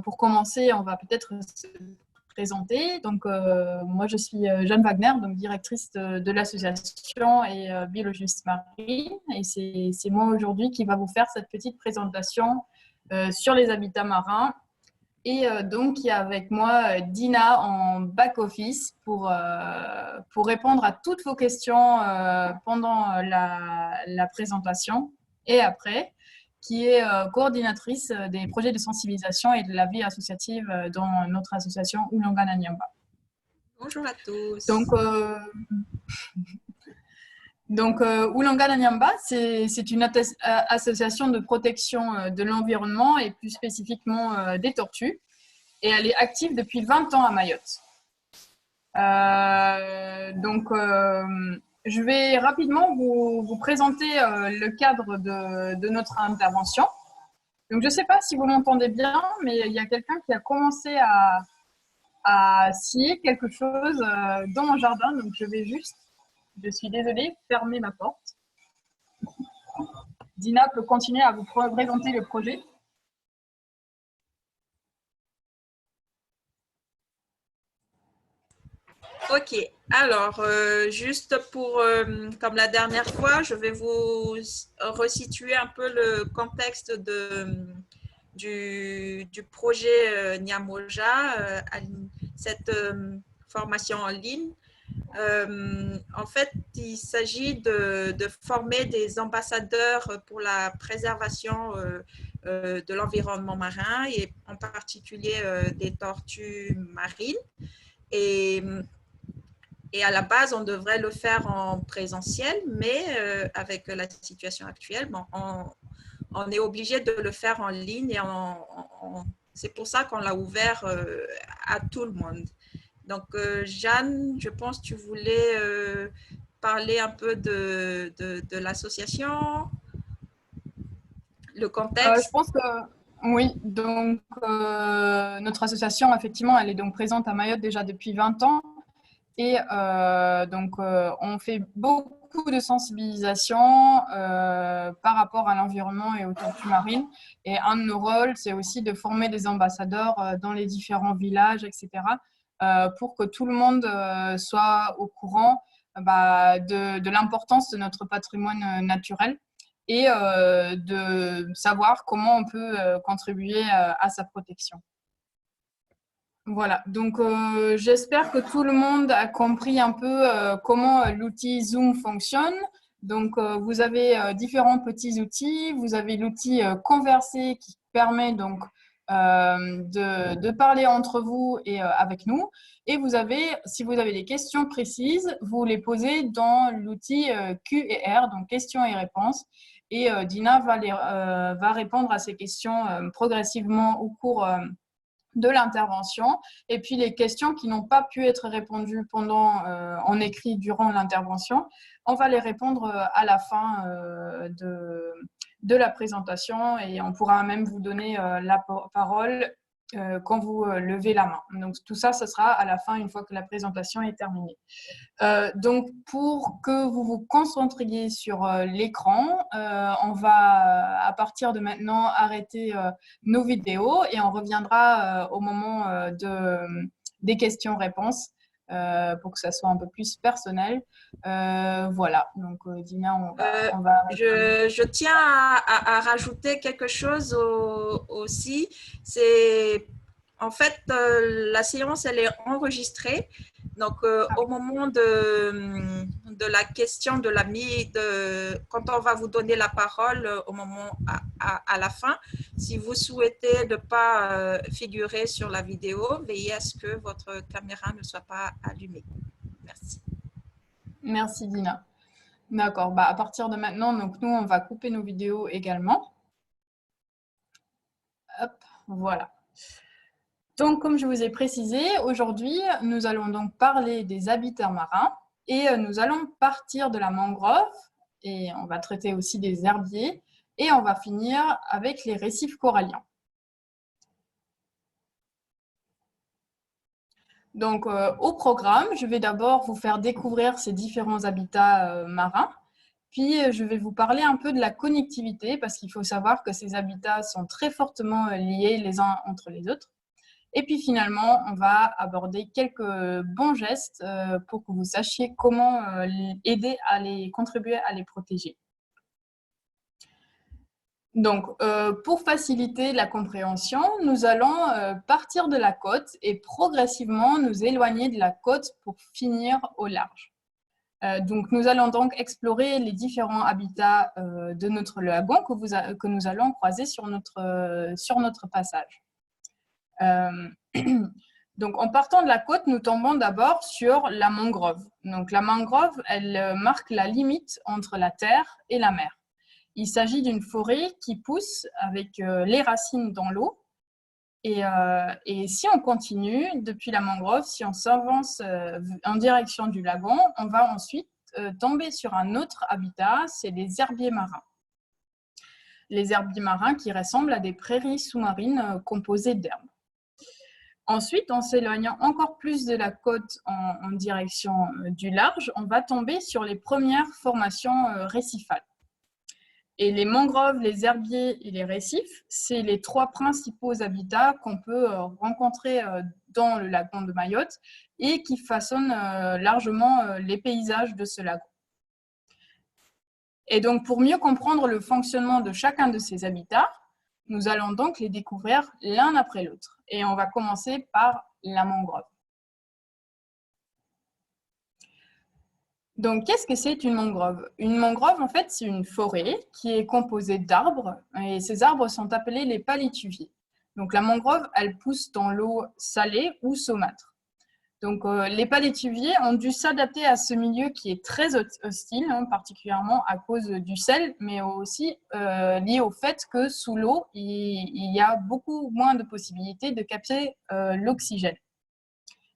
pour commencer, on va peut-être se présenter. Donc, moi, je suis Jeanne Wagner, donc directrice de l'association et biologiste marine. Et c'est moi aujourd'hui qui va vous faire cette petite présentation sur les habitats marins. Et donc, il y a avec moi Dina en back-office pour répondre à toutes vos questions pendant la présentation et après, qui est coordinatrice des projets de sensibilisation et de la vie associative dans notre association Oulangana Nyamba. Bonjour à tous. Donc, Oulangana Nyamba, c'est une association de protection de l'environnement et plus spécifiquement des tortues. Et elle est active depuis 20 ans à Mayotte. Je vais rapidement vous présenter le cadre de notre intervention. Donc, je ne sais pas si vous m'entendez bien, mais il y a quelqu'un qui a commencé à scier quelque chose dans mon jardin. Donc, je suis désolée, fermer ma porte. Dina peut continuer à vous présenter le projet. Ok, alors juste pour, comme la dernière fois, je vais vous resituer un peu le contexte du projet Nyamoja, cette formation en ligne. En fait, il s'agit de former des ambassadeurs pour la préservation de l'environnement marin et en particulier des tortues marines. Et à la base, on devrait le faire en présentiel, mais avec la situation actuelle, bon, on est obligé de le faire en ligne et c'est pour ça qu'on l'a ouvert à tout le monde. Donc, Jeanne, je pense que tu voulais parler un peu de l'association, le contexte. Je pense que oui, donc notre association, effectivement, elle est donc présente à Mayotte déjà depuis 20 ans. Et on fait beaucoup de sensibilisation par rapport à l'environnement et aux tortues marines. Et un de nos rôles, c'est aussi de former des ambassadeurs dans les différents villages, etc., pour que tout le monde soit au courant de l'importance de notre patrimoine naturel et de savoir comment on peut contribuer à sa protection. Voilà, donc j'espère que tout le monde a compris un peu comment l'outil Zoom fonctionne. Donc, vous avez différents petits outils. Vous avez l'outil Converser qui permet donc de parler entre vous et avec nous. Et vous avez, si vous avez des questions précises, vous les posez dans l'outil Q&R, donc questions et réponses. Et Dina va répondre à ces questions progressivement au cours de l'intervention, et puis les questions qui n'ont pas pu être répondues en écrit durant l'intervention, on va les répondre à la fin de la présentation, et on pourra même vous donner la parole quand vous levez la main. Donc tout ça, ce sera à la fin, une fois que la présentation est terminée. Donc, pour que vous vous concentriez sur l'écran, on va, à partir de maintenant, arrêter nos vidéos et on reviendra au moment des questions-réponses pour que ça soit un peu plus personnel. Voilà, donc Dina, on va je tiens à rajouter quelque chose aussi. C'est en fait la séance, elle est enregistrée. Donc, au moment de la question quand on va vous donner la parole au moment à la fin, si vous souhaitez ne pas figurer sur la vidéo, veillez à ce que votre caméra ne soit pas allumée. Merci. Merci Dina. D'accord, à partir de maintenant, donc nous, on va couper nos vidéos également. Hop, voilà. Donc, comme je vous ai précisé, aujourd'hui, nous allons donc parler des habitats marins et nous allons partir de la mangrove et on va traiter aussi des herbiers et on va finir avec les récifs coralliens. Donc, au programme, je vais d'abord vous faire découvrir ces différents habitats marins Puis, je vais vous parler un peu de la connectivité parce qu'il faut savoir que ces habitats sont très fortement liés les uns entre les autres. Et puis finalement, on va aborder quelques bons gestes pour que vous sachiez comment aider à contribuer à les protéger. Donc, pour faciliter la compréhension, nous allons partir de la côte et progressivement nous éloigner de la côte pour finir au large. Donc, nous allons donc explorer les différents habitats de notre lagon que nous allons croiser sur notre passage. Donc, en partant de la côte, nous tombons d'abord sur la mangrove. Donc, la mangrove, elle marque la limite entre la terre et la mer. Il s'agit d'une forêt qui pousse avec les racines dans l'eau. Et si on continue depuis la mangrove, si on s'avance en direction du lagon, on va ensuite tomber sur un autre habitat, c'est les herbiers marins. Les herbiers marins qui ressemblent à des prairies sous-marines composées d'herbes. Ensuite, en s'éloignant encore plus de la côte en direction du large, on va tomber sur les premières formations récifales. Et les mangroves, les herbiers et les récifs, c'est les trois principaux habitats qu'on peut rencontrer dans le lagon de Mayotte et qui façonnent largement les paysages de ce lagon. Et donc, pour mieux comprendre le fonctionnement de chacun de ces habitats, nous allons donc les découvrir l'un après l'autre. Et on va commencer par la mangrove. Donc, qu'est-ce que c'est une mangrove? Une mangrove, en fait, c'est une forêt qui est composée d'arbres et ces arbres sont appelés les palétuviers. Donc, la mangrove, elle pousse dans l'eau salée ou saumâtre. Donc, les palétuviers ont dû s'adapter à ce milieu qui est très hostile, particulièrement à cause du sel, mais aussi lié au fait que sous l'eau, il y a beaucoup moins de possibilités de capter l'oxygène.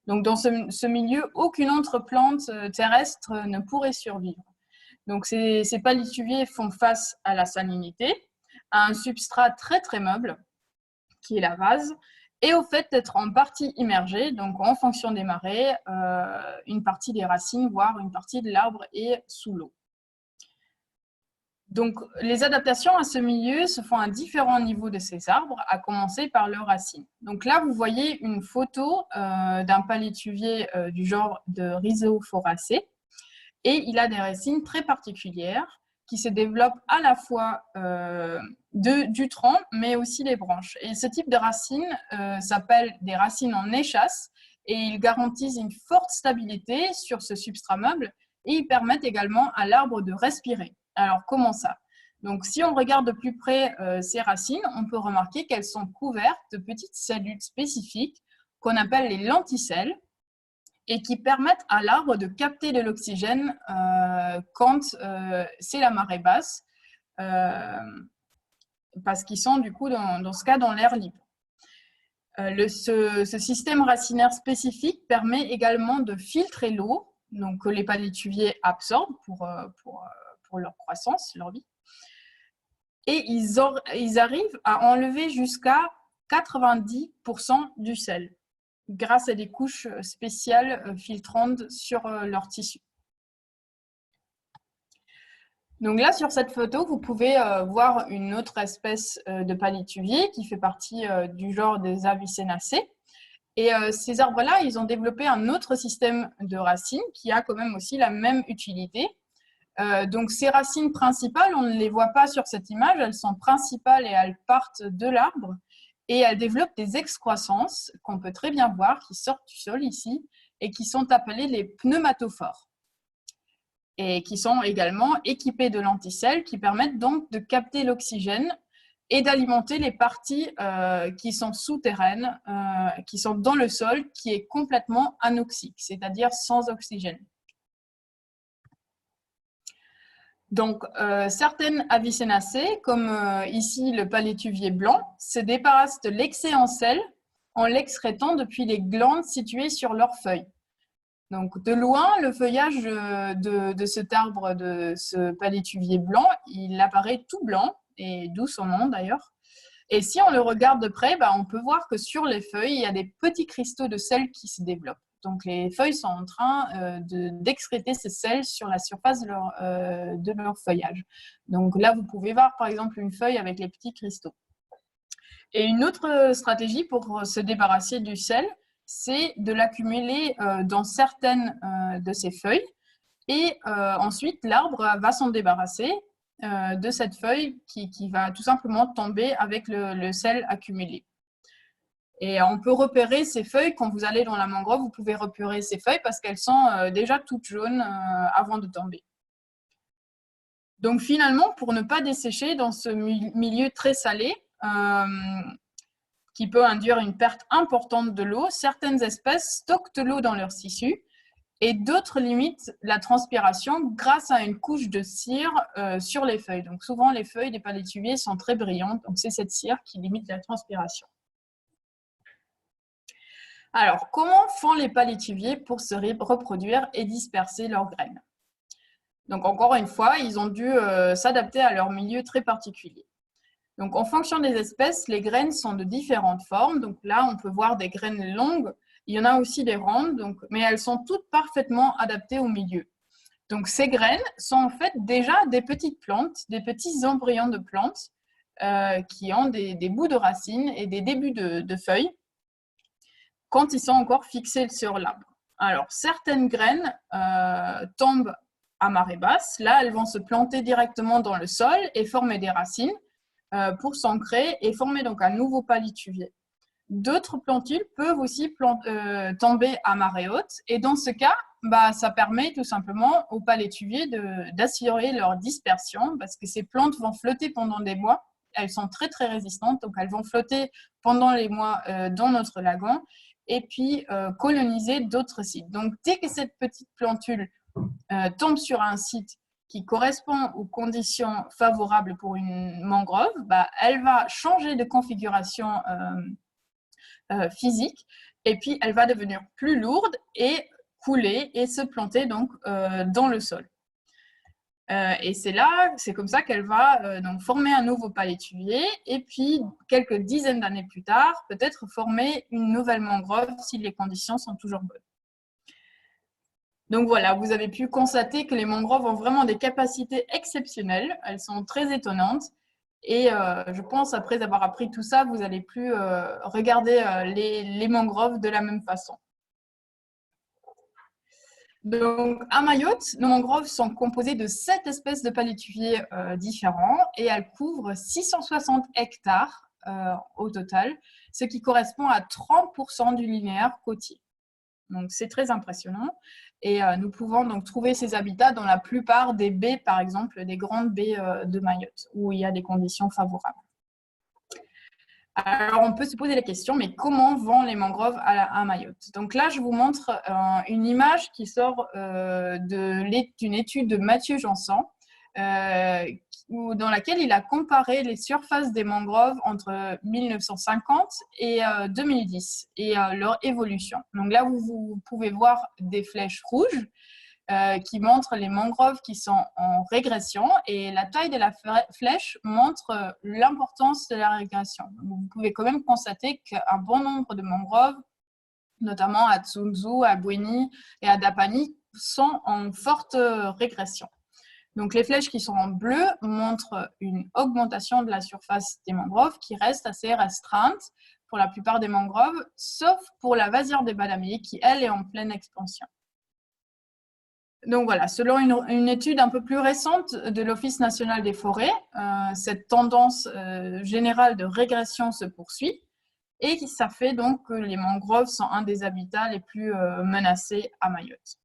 Donc, dans ce milieu, aucune autre plante terrestre ne pourrait survivre. Donc, ces palétuviers font face à la salinité, à un substrat très très meuble, qui est la vase, et au fait d'être en partie immergé, donc en fonction des marées, une partie des racines, voire une partie de l'arbre est sous l'eau. Donc, les adaptations à ce milieu se font à différents niveaux de ces arbres, à commencer par leurs racines. Donc là, vous voyez une photo d'un palétuvier du genre de Rhizophoracées, et il a des racines très particulières qui se développent à la fois du tronc, mais aussi des branches. Et ce type de racines s'appelle des racines en échasse, et ils garantissent une forte stabilité sur ce substrat meuble, et ils permettent également à l'arbre de respirer. Alors, comment ça? Donc, si on regarde de plus près ces racines, on peut remarquer qu'elles sont couvertes de petites cellules spécifiques qu'on appelle les lenticelles et qui permettent à l'arbre de capter de l'oxygène quand c'est la marée basse, parce qu'ils sont du coup, dans ce cas, dans l'air libre. Ce système racinaire spécifique permet également de filtrer l'eau, donc que les palétuviers absorbent pour leur croissance, leur vie. Et ils arrivent à enlever jusqu'à 90% du sel grâce à des couches spéciales filtrantes sur leur tissu. Donc là, sur cette photo, vous pouvez voir une autre espèce de palétuvier qui fait partie du genre des Avicenacées. Et ces arbres-là, ils ont développé un autre système de racines qui a quand même aussi la même utilité. Donc, ces racines principales, on ne les voit pas sur cette image, elles sont principales et elles partent de l'arbre et elles développent des excroissances qu'on peut très bien voir, qui sortent du sol ici et qui sont appelées les pneumatophores et qui sont également équipés de lenticelles qui permettent donc de capter l'oxygène et d'alimenter les parties qui sont souterraines, qui sont dans le sol, qui est complètement anoxique, c'est-à-dire sans oxygène. Donc, certaines Avicenacées, comme ici le palétuvier blanc, se débarrassent de l'excès en sel en l'excrétant depuis les glandes situées sur leurs feuilles. Donc, de loin, le feuillage de cet arbre, de ce palétuvier blanc, il apparaît tout blanc, et d'où son nom d'ailleurs. Et si on le regarde de près, on peut voir que sur les feuilles, il y a des petits cristaux de sel qui se développent. Donc, les feuilles sont en train d'excréter ce sel sur la surface de leur feuillage. Donc là, vous pouvez voir par exemple une feuille avec les petits cristaux. Et une autre stratégie pour se débarrasser du sel, c'est de l'accumuler dans certaines de ces feuilles. Et ensuite, l'arbre va s'en débarrasser de cette feuille qui va tout simplement tomber avec le sel accumulé. Et on peut repérer ces feuilles, quand vous allez dans la mangrove, vous pouvez repérer ces feuilles parce qu'elles sont déjà toutes jaunes avant de tomber. Donc finalement, pour ne pas dessécher dans ce milieu très salé, qui peut induire une perte importante de l'eau, certaines espèces stockent de l'eau dans leurs tissus et d'autres limitent la transpiration grâce à une couche de cire sur les feuilles. Donc souvent, les feuilles des palétuviers sont très brillantes, donc c'est cette cire qui limite la transpiration. Alors, comment font les palétuviers pour se reproduire et disperser leurs graines? Donc encore une fois, ils ont dû s'adapter à leur milieu très particulier. Donc en fonction des espèces, les graines sont de différentes formes. Donc là, on peut voir des graines longues. Il y en a aussi des rondes, mais elles sont toutes parfaitement adaptées au milieu. Donc ces graines sont en fait déjà des petites plantes, des petits embryons de plantes qui ont des bouts de racines et des débuts de feuilles quand ils sont encore fixés sur l'arbre. Alors certaines graines tombent à marée basse. Là, elles vont se planter directement dans le sol et former des racines pour s'ancrer et former donc un nouveau palétuvier. D'autres plantules peuvent aussi tomber à marée haute et dans ce cas, ça permet tout simplement aux palétuviers d'assurer leur dispersion parce que ces plantes vont flotter pendant des mois. Elles sont très très résistantes, donc elles vont flotter pendant les mois dans notre lagon et puis coloniser d'autres sites. Donc dès que cette petite plantule tombe sur un site qui correspond aux conditions favorables pour une mangrove, elle va changer de configuration physique et puis elle va devenir plus lourde et couler et se planter donc dans le sol. Et c'est comme ça qu'elle va donc former un nouveau palétuvier et puis quelques dizaines d'années plus tard, peut-être former une nouvelle mangrove si les conditions sont toujours bonnes. Donc voilà, vous avez pu constater que les mangroves ont vraiment des capacités exceptionnelles. Elles sont très étonnantes. Et je pense, après avoir appris tout ça, vous n'allez plus regarder les mangroves de la même façon. Donc, à Mayotte, nos mangroves sont composées de 7 espèces de palétuviers différents et elles couvrent 660 hectares au total, ce qui correspond à 30% du linéaire côtier. Donc, c'est très impressionnant. Et nous pouvons donc trouver ces habitats dans la plupart des baies, par exemple, des grandes baies de Mayotte, où il y a des conditions favorables. Alors, on peut se poser la question, mais comment vont les mangroves à Mayotte? Donc là, je vous montre une image qui sort d'une étude de Mathieu Janson, dans laquelle il a comparé les surfaces des mangroves entre 1950 et 2010 et leur évolution. Donc là, vous pouvez voir des flèches rouges qui montrent les mangroves qui sont en régression et la taille de la flèche montre l'importance de la régression. Donc, vous pouvez quand même constater qu'un bon nombre de mangroves, notamment à Tsunzu, à Bweni et à Dapani, sont en forte régression. Donc, les flèches qui sont en bleu montrent une augmentation de la surface des mangroves qui reste assez restreinte pour la plupart des mangroves, sauf pour la vasière des badamiers qui, elle, est en pleine expansion. Donc voilà, selon une étude un peu plus récente de l'Office national des forêts, cette tendance générale de régression se poursuit et ça fait donc que les mangroves sont un des habitats les plus menacés à Mayotte.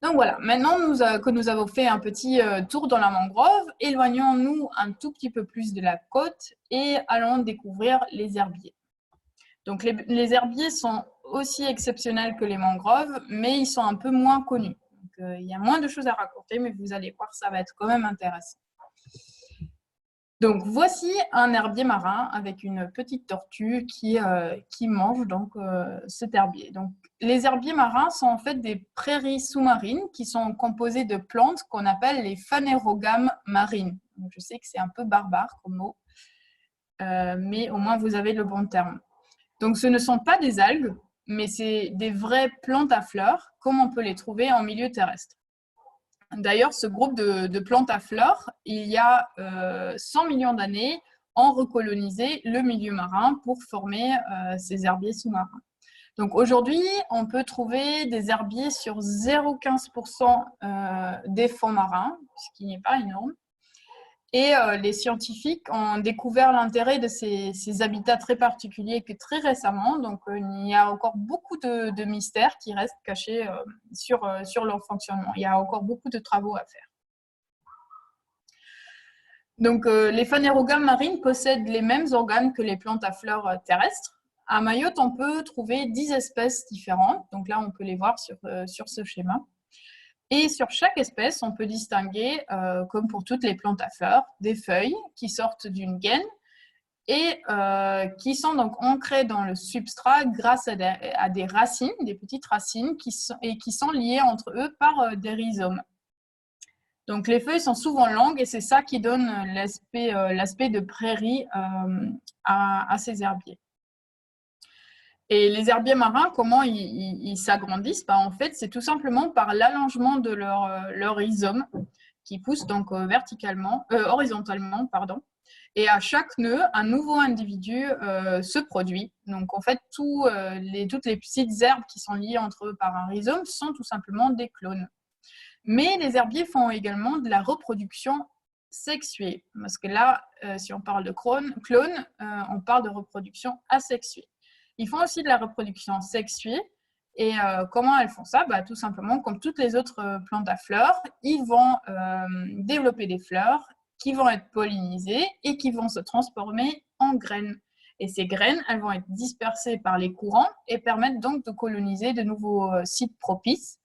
Donc voilà, maintenant que nous avons fait un petit tour dans la mangrove, éloignons-nous un tout petit peu plus de la côte et allons découvrir les herbiers. Donc les herbiers sont aussi exceptionnels que les mangroves, mais ils sont un peu moins connus. Donc, il y a moins de choses à raconter, mais vous allez voir, ça va être quand même intéressant. Donc voici un herbier marin avec une petite tortue qui mange donc cet herbier. Donc les herbiers marins sont en fait des prairies sous-marines qui sont composées de plantes qu'on appelle les phanérogames marines. Donc, je sais que c'est un peu barbare comme mot, mais au moins vous avez le bon terme. Donc ce ne sont pas des algues, mais c'est des vraies plantes à fleurs, comme on peut les trouver en milieu terrestre. D'ailleurs, ce groupe de plantes à fleurs, il y a 100 millions d'années, ont recolonisé le milieu marin pour former ces herbiers sous-marins. Donc aujourd'hui, on peut trouver des herbiers sur 0,15% des fonds marins, ce qui n'est pas énorme. Et les scientifiques ont découvert l'intérêt de ces habitats très particuliers que très récemment. Donc, il y a encore beaucoup de mystères qui restent cachés sur leur fonctionnement. Il y a encore beaucoup de travaux à faire. Donc, les phanérogames marines possèdent les mêmes organes que les plantes à fleurs terrestres. À Mayotte, on peut trouver 10 espèces différentes. Donc là, on peut les voir sur ce schéma. Et sur chaque espèce, on peut distinguer, comme pour toutes les plantes à fleurs, des feuilles qui sortent d'une gaine et qui sont donc ancrées dans le substrat grâce à des racines, des petites racines qui sont liées entre eux par des rhizomes. Donc les feuilles sont souvent longues et c'est ça qui donne l'aspect de prairie à ces herbiers. Et les herbiers marins, comment ils s'agrandissent? En fait, c'est tout simplement par l'allongement de leur rhizome qui pousse donc horizontalement. Et à chaque nœud, un nouveau individu se produit. Donc en fait, toutes les petites herbes qui sont liées entre eux par un rhizome sont tout simplement des clones. Mais les herbiers font également de la reproduction sexuée. Parce que là, si on parle de clone, on parle de reproduction asexuée. Ils font aussi de la reproduction sexuée. Et comment elles font ça? Tout simplement, comme toutes les autres plantes à fleurs, ils vont développer des fleurs qui vont être pollinisées et qui vont se transformer en graines. Et ces graines, elles vont être dispersées par les courants et permettent donc de coloniser de nouveaux sites propices,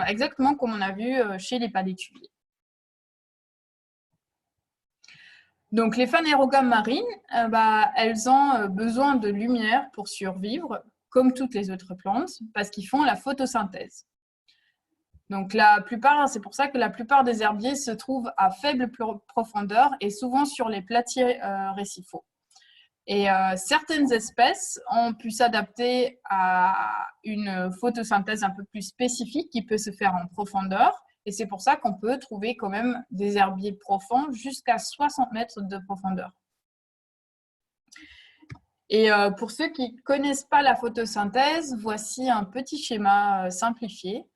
exactement comme on a vu chez les palétuviers. Donc, les phanérogames marines, elles ont besoin de lumière pour survivre, comme toutes les autres plantes, parce qu'ils font la photosynthèse. Donc, c'est pour ça que la plupart des herbiers se trouvent à faible profondeur et souvent sur les platiers récifaux. Et certaines espèces ont pu s'adapter à une photosynthèse un peu plus spécifique qui peut se faire en profondeur. Et c'est pour ça qu'on peut trouver quand même des herbiers profonds jusqu'à 60 mètres de profondeur. Et pour ceux qui ne connaissent pas la photosynthèse, voici un petit schéma simplifié.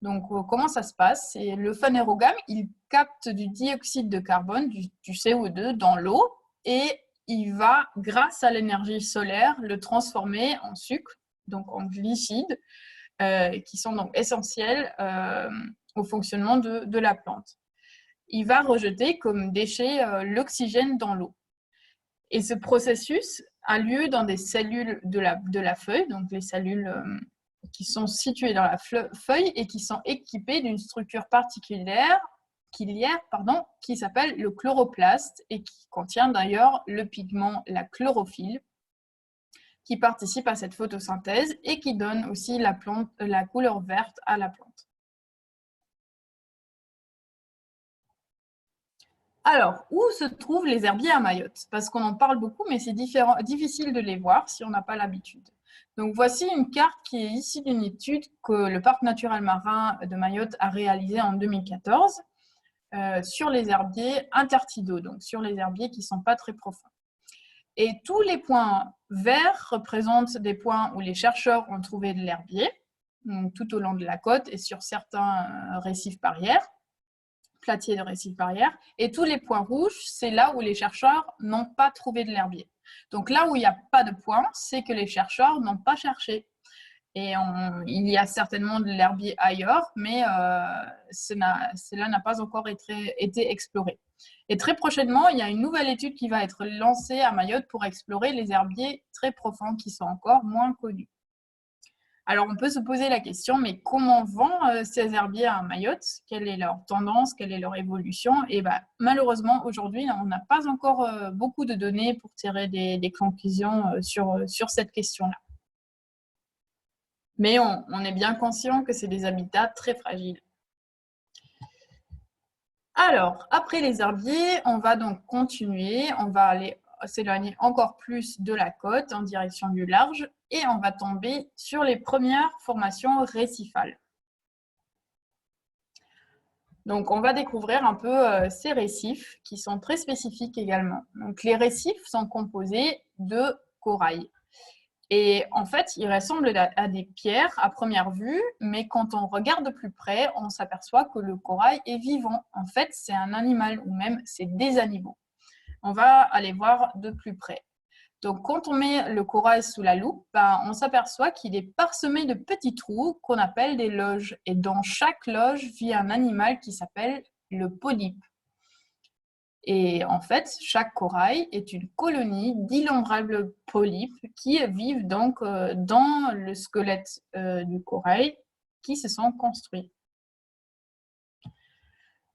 Donc, comment ça se passe? C'est le phanérogame, il capte du dioxyde de carbone, du CO2 dans l'eau, et il va, grâce à l'énergie solaire, le transformer en sucre, donc en glucides, qui sont donc essentiels au fonctionnement de la plante. Il va rejeter comme déchet l'oxygène dans l'eau. Et ce processus a lieu dans des cellules de la feuille, donc les cellules qui sont situées dans la feuille et qui sont équipées d'une structure particulière qui s'appelle le chloroplaste et qui contient d'ailleurs le pigment, la chlorophylle, qui participe à cette photosynthèse et qui donne aussi la couleur verte à la plante. Alors, où se trouvent les herbiers à Mayotte? Parce qu'on en parle beaucoup, mais c'est difficile de les voir si on n'a pas l'habitude. Donc, voici une carte qui est issue d'une étude que le Parc naturel marin de Mayotte a réalisée en 2014 sur les herbiers intertidaux, donc sur les herbiers qui ne sont pas très profonds. Et tous les points verts représentent des points où les chercheurs ont trouvé de l'herbier, tout au long de la côte et sur certains récifs barrières, platiers de récifs barrières. Et tous les points rouges, c'est là où les chercheurs n'ont pas trouvé de l'herbier. Donc là où il n'y a pas de points, c'est que les chercheurs n'ont pas cherché. Et il y a certainement de l'herbier ailleurs, mais cela n'a pas encore été exploré. Et très prochainement, il y a une nouvelle étude qui va être lancée à Mayotte pour explorer les herbiers très profonds qui sont encore moins connus. Alors, on peut se poser la question, mais comment vont ces herbiers à Mayotte? Quelle est leur tendance? Quelle est leur évolution? Et malheureusement, aujourd'hui, on n'a pas encore beaucoup de données pour tirer des conclusions sur cette question-là. Mais on est bien conscient que c'est des habitats très fragiles. Alors, après les herbiers, on va donc continuer. On va aller s'éloigner encore plus de la côte en direction du large et on va tomber sur les premières formations récifales. Donc, on va découvrir un peu ces récifs qui sont très spécifiques également. Donc, les récifs sont composés de corail. Et en fait, ils ressemblent à des pierres à première vue, mais quand on regarde de plus près, on s'aperçoit que le corail est vivant. En fait, c'est un animal ou même c'est des animaux. On va aller voir de plus près. Donc, quand on met le corail sous la loupe, on s'aperçoit qu'il est parsemé de petits trous qu'on appelle des loges. Et dans chaque loge vit un animal qui s'appelle le polype. Et en fait, chaque corail est une colonie d'innombrables polypes qui vivent donc dans le squelette du corail qui se sont construits.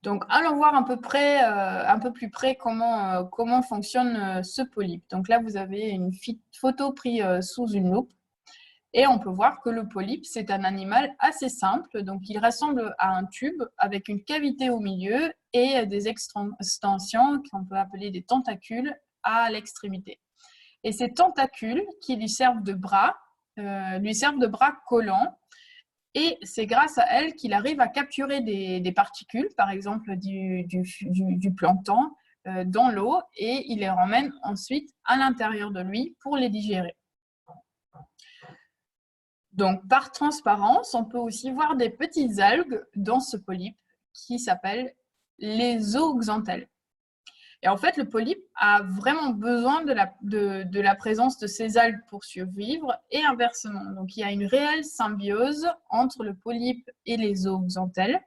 Donc, allons voir un peu plus près comment fonctionne ce polype. Donc là, vous avez une photo prise sous une loupe. Et on peut voir que le polype, c'est un animal assez simple. Donc, il ressemble à un tube avec une cavité au milieu et des extensions qu'on peut appeler des tentacules à l'extrémité. Et ces tentacules qui lui servent de bras collants. Et c'est grâce à elles qu'il arrive à capturer des particules, par exemple du plancton, dans l'eau et il les ramène ensuite à l'intérieur de lui pour les digérer. Donc, par transparence, on peut aussi voir des petites algues dans ce polype qui s'appellent les zooxanthelles. Et en fait, le polype a vraiment besoin de la présence de ces algues pour survivre et inversement. Donc, il y a une réelle symbiose entre le polype et les zooxanthelles.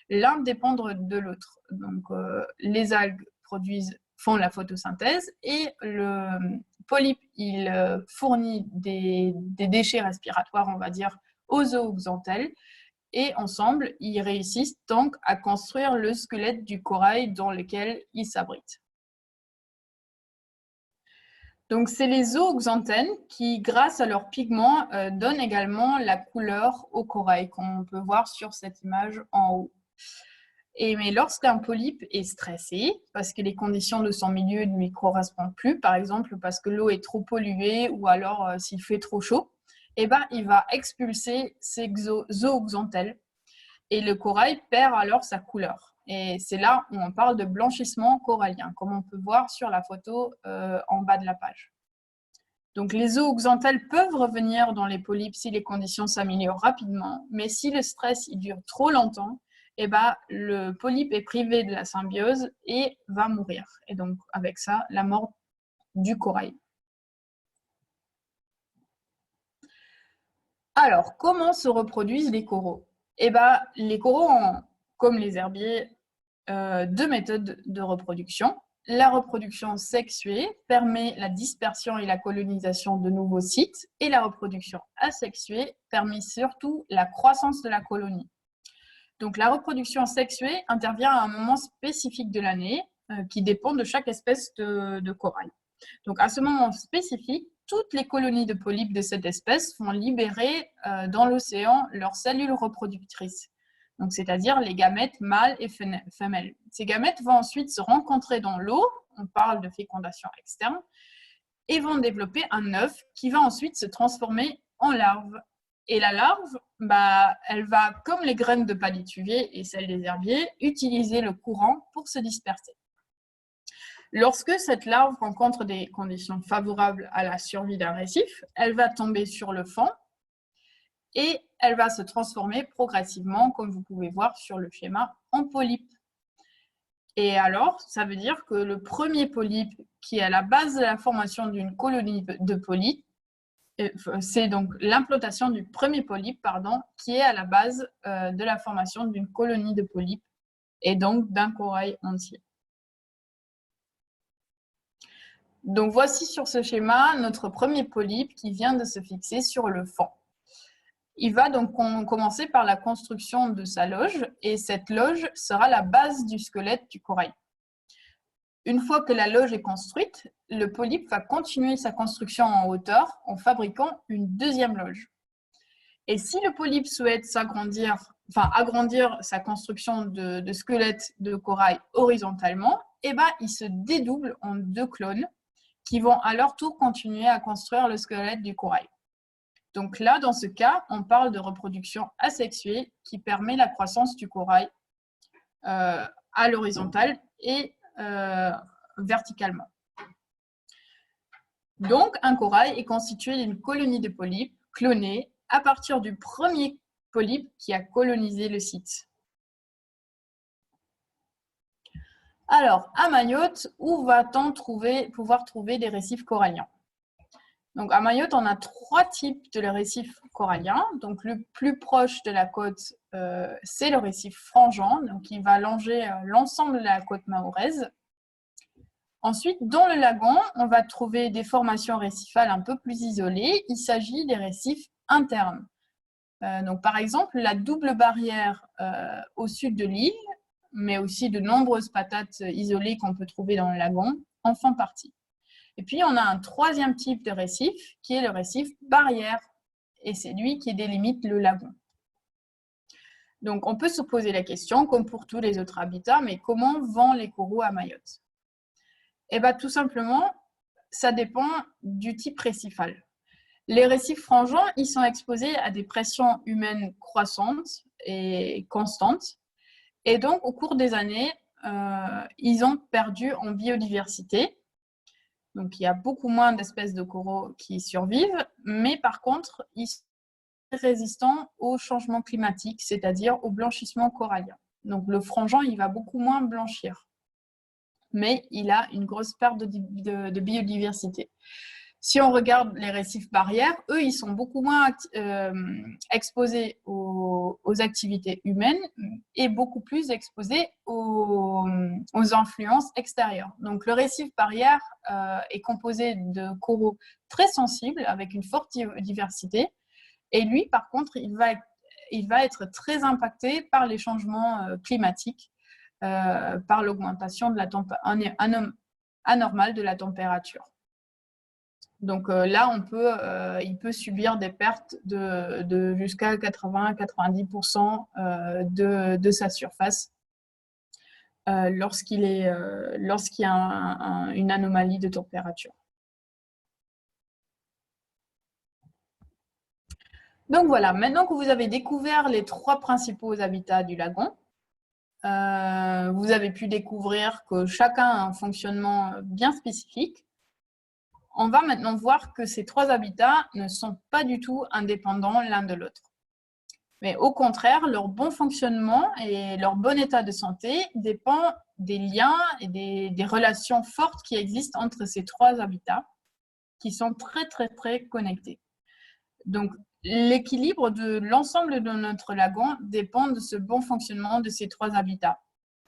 L'un dépend de l'autre. Donc, les algues font la photosynthèse et le polype, il fournit des déchets respiratoires, on va dire, aux zooxanthelles. Et ensemble, ils réussissent donc à construire le squelette du corail dans lequel ils s'abritent. Donc, c'est les zooxanthelles qui, grâce à leurs pigments, donnent également la couleur au corail, qu'on peut voir sur cette image en haut. Mais lorsqu'un polype est stressé, parce que les conditions de son milieu ne lui correspondent plus, par exemple parce que l'eau est trop polluée ou alors s'il fait trop chaud, il va expulser ces zooxanthelles et le corail perd alors sa couleur. Et c'est là où on parle de blanchissement corallien, comme on peut voir sur la photo en bas de la page. Donc, les zooxanthelles peuvent revenir dans les polypes si les conditions s'améliorent rapidement, mais si le stress dure trop longtemps, le polype est privé de la symbiose et va mourir. Et donc, avec ça, la mort du corail. Alors, comment se reproduisent les coraux? Les coraux ont, comme les herbiers, deux méthodes de reproduction. La reproduction sexuée permet la dispersion et la colonisation de nouveaux sites, et la reproduction asexuée permet surtout la croissance de la colonie. Donc, la reproduction sexuée intervient à un moment spécifique de l'année qui dépend de chaque espèce de corail. Donc, à ce moment spécifique, toutes les colonies de polypes de cette espèce vont libérer dans l'océan leurs cellules reproductrices, donc c'est-à-dire les gamètes mâles et femelles. Ces gamètes vont ensuite se rencontrer dans l'eau, on parle de fécondation externe, et vont développer un œuf qui va ensuite se transformer en larve. Et la larve, elle va, comme les graines de palétuvier et celles des herbiers, utiliser le courant pour se disperser. Lorsque cette larve rencontre des conditions favorables à la survie d'un récif, elle va tomber sur le fond et elle va se transformer progressivement, comme vous pouvez voir sur le schéma, en polype. Et alors, ça veut dire que le premier polype qui est à la base de la formation d'une colonie de polypes, c'est donc l'implantation du premier polype, qui est à la base de la formation d'une colonie de polypes et donc d'un corail entier. Donc voici sur ce schéma notre premier polype qui vient de se fixer sur le fond. Il va donc commencer par la construction de sa loge et cette loge sera la base du squelette du corail. Une fois que la loge est construite, le polype va continuer sa construction en hauteur en fabriquant une deuxième loge. Et si le polype souhaite agrandir sa construction de squelette de corail horizontalement, il se dédouble en deux clones qui vont à leur tour continuer à construire le squelette du corail. Donc là, dans ce cas, on parle de reproduction asexuée qui permet la croissance du corail à l'horizontale et verticalement. Donc, un corail est constitué d'une colonie de polypes clonés à partir du premier polype qui a colonisé le site. Alors, à Mayotte, où va-t-on pouvoir trouver des récifs coralliens? Donc, à Mayotte, on a 3 types de récifs coralliens. Donc, le plus proche de la côte, c'est le récif Frangeant, donc il va longer l'ensemble de la côte mahoraise. Ensuite, dans le lagon, on va trouver des formations récifales un peu plus isolées. Il s'agit des récifs internes. Donc, par exemple, la double barrière au sud de l'île, mais aussi de nombreuses patates isolées qu'on peut trouver dans le lagon, en font partie. Et puis, on a un 3e type de récif, qui est le récif barrière, et c'est lui qui délimite le lagon. Donc, on peut se poser la question, comme pour tous les autres habitats, mais comment vont les coraux à Mayotte? Eh bien, tout simplement, ça dépend du type récifal. Les récifs frangeants, ils sont exposés à des pressions humaines croissantes et constantes. Et donc, au cours des années, ils ont perdu en biodiversité. Donc, il y a beaucoup moins d'espèces de coraux qui survivent, mais par contre, ils sont résistants au changement climatique, c'est-à-dire au blanchissement corallien. Donc, le frangeant, il va beaucoup moins blanchir, mais il a une grosse perte de biodiversité. Si on regarde les récifs barrières, eux, ils sont beaucoup moins exposés aux activités humaines et beaucoup plus exposés aux influences extérieures. Donc, le récif barrière est composé de coraux très sensibles avec une forte diversité. Et lui, par contre, il va être très impacté par les changements climatiques, par l'augmentation anormale de la température. Donc là, il peut subir des pertes de jusqu'à 80-90% de sa surface lorsqu'il y a une anomalie de température. Donc voilà, maintenant que vous avez découvert les 3 principaux habitats du lagon, vous avez pu découvrir que chacun a un fonctionnement bien spécifique. On va maintenant voir que ces 3 habitats ne sont pas du tout indépendants l'un de l'autre. Mais au contraire, leur bon fonctionnement et leur bon état de santé dépend des liens et des relations fortes qui existent entre ces 3 habitats qui sont très, très, très connectés. Donc, l'équilibre de l'ensemble de notre lagon dépend de ce bon fonctionnement de ces 3 habitats.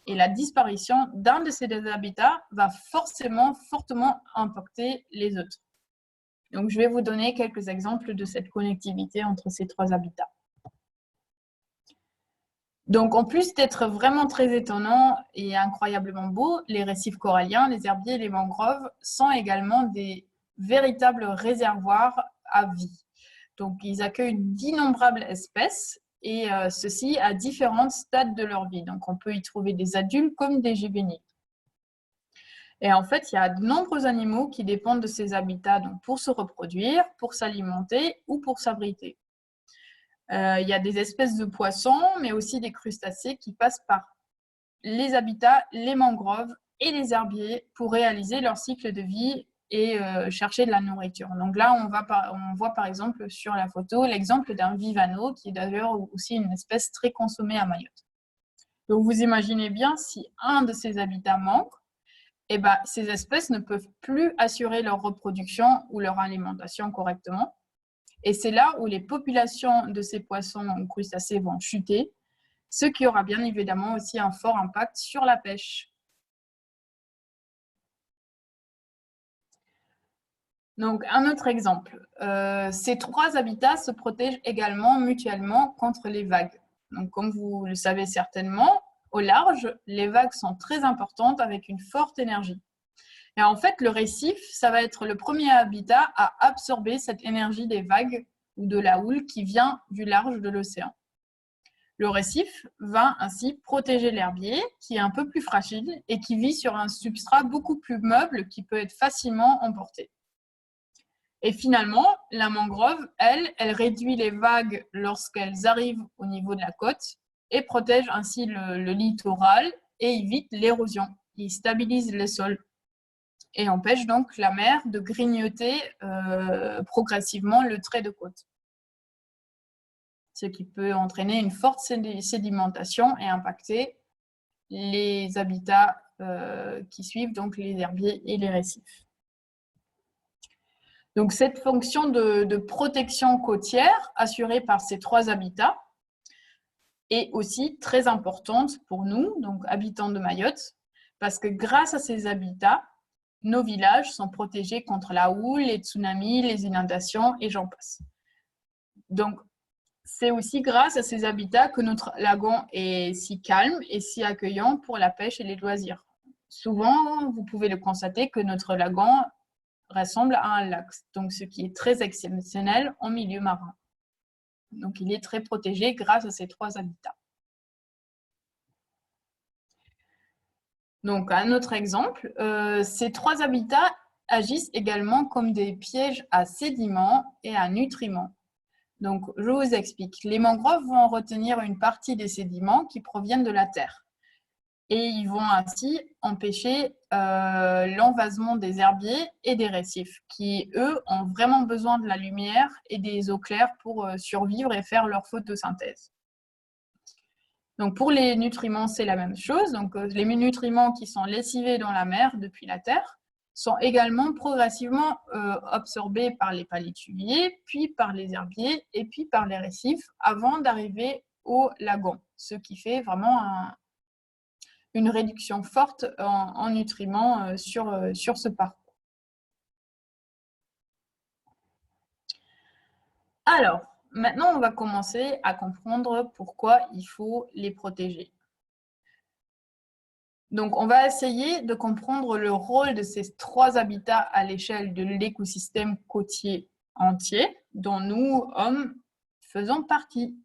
Et la disparition d'un de ces 2 habitats va forcément fortement impacter les autres. Donc, je vais vous donner quelques exemples de cette connectivité entre ces 3 habitats. Donc, en plus d'être vraiment très étonnants et incroyablement beaux, les récifs coralliens, les herbiers et les mangroves sont également des véritables réservoirs à vie. Donc, ils accueillent d'innombrables espèces et ceci à différents stades de leur vie. Donc, on peut y trouver des adultes comme des juvéniles. Et en fait, il y a de nombreux animaux qui dépendent de ces habitats donc pour se reproduire, pour s'alimenter ou pour s'abriter. Il y a des espèces de poissons, mais aussi des crustacés qui passent par les habitats, les mangroves et les herbiers pour réaliser leur cycle de vie et chercher de la nourriture. Donc là, on voit par exemple sur la photo l'exemple d'un vivano, qui est d'ailleurs aussi une espèce très consommée à Mayotte. Donc vous imaginez bien, si un de ces habitats manque, eh ben, ces espèces ne peuvent plus assurer leur reproduction ou leur alimentation correctement. Et c'est là où les populations de ces poissons ou crustacés vont chuter, ce qui aura bien évidemment aussi un fort impact sur la pêche. Donc, un autre exemple. Ces 3 habitats se protègent également mutuellement contre les vagues. Donc, comme vous le savez certainement, au large, les vagues sont très importantes avec une forte énergie. Et en fait, le récif, ça va être le premier habitat à absorber cette énergie des vagues ou de la houle qui vient du large de l'océan. Le récif va ainsi protéger l'herbier, qui est un peu plus fragile et qui vit sur un substrat beaucoup plus meuble qui peut être facilement emporté. Et finalement, la mangrove, elle réduit les vagues lorsqu'elles arrivent au niveau de la côte et protège ainsi le littoral et évite l'érosion. Il stabilise le sol et empêche donc la mer de grignoter progressivement le trait de côte, ce qui peut entraîner une forte sédimentation et impacter les habitats qui suivent, donc les herbiers et les récifs. Donc cette fonction de protection côtière assurée par ces 3 habitats est aussi très importante pour nous, donc habitants de Mayotte, parce que grâce à ces habitats, nos villages sont protégés contre la houle, les tsunamis, les inondations et j'en passe. Donc, c'est aussi grâce à ces habitats que notre lagon est si calme et si accueillant pour la pêche et les loisirs. Souvent, vous pouvez le constater que notre lagon ressemble à un lac, donc ce qui est très exceptionnel en milieu marin. Donc, il est très protégé grâce à ces 3 habitats. Donc, un autre exemple, ces 3 habitats agissent également comme des pièges à sédiments et à nutriments. Donc, je vous explique. Les mangroves vont retenir une partie des sédiments qui proviennent de la terre. Et ils vont ainsi empêcher l'envasement des herbiers et des récifs, qui, eux, ont vraiment besoin de la lumière et des eaux claires pour survivre et faire leur photosynthèse. Donc, pour les nutriments, c'est la même chose. Donc, les nutriments qui sont lessivés dans la mer depuis la terre sont également progressivement absorbés par les palétuviers, puis par les herbiers et puis par les récifs avant d'arriver au lagon, ce qui fait vraiment une réduction forte en nutriments sur ce parcours. Alors, maintenant, on va commencer à comprendre pourquoi il faut les protéger. Donc, on va essayer de comprendre le rôle de ces 3 habitats à l'échelle de l'écosystème côtier entier, dont nous, hommes, faisons partie.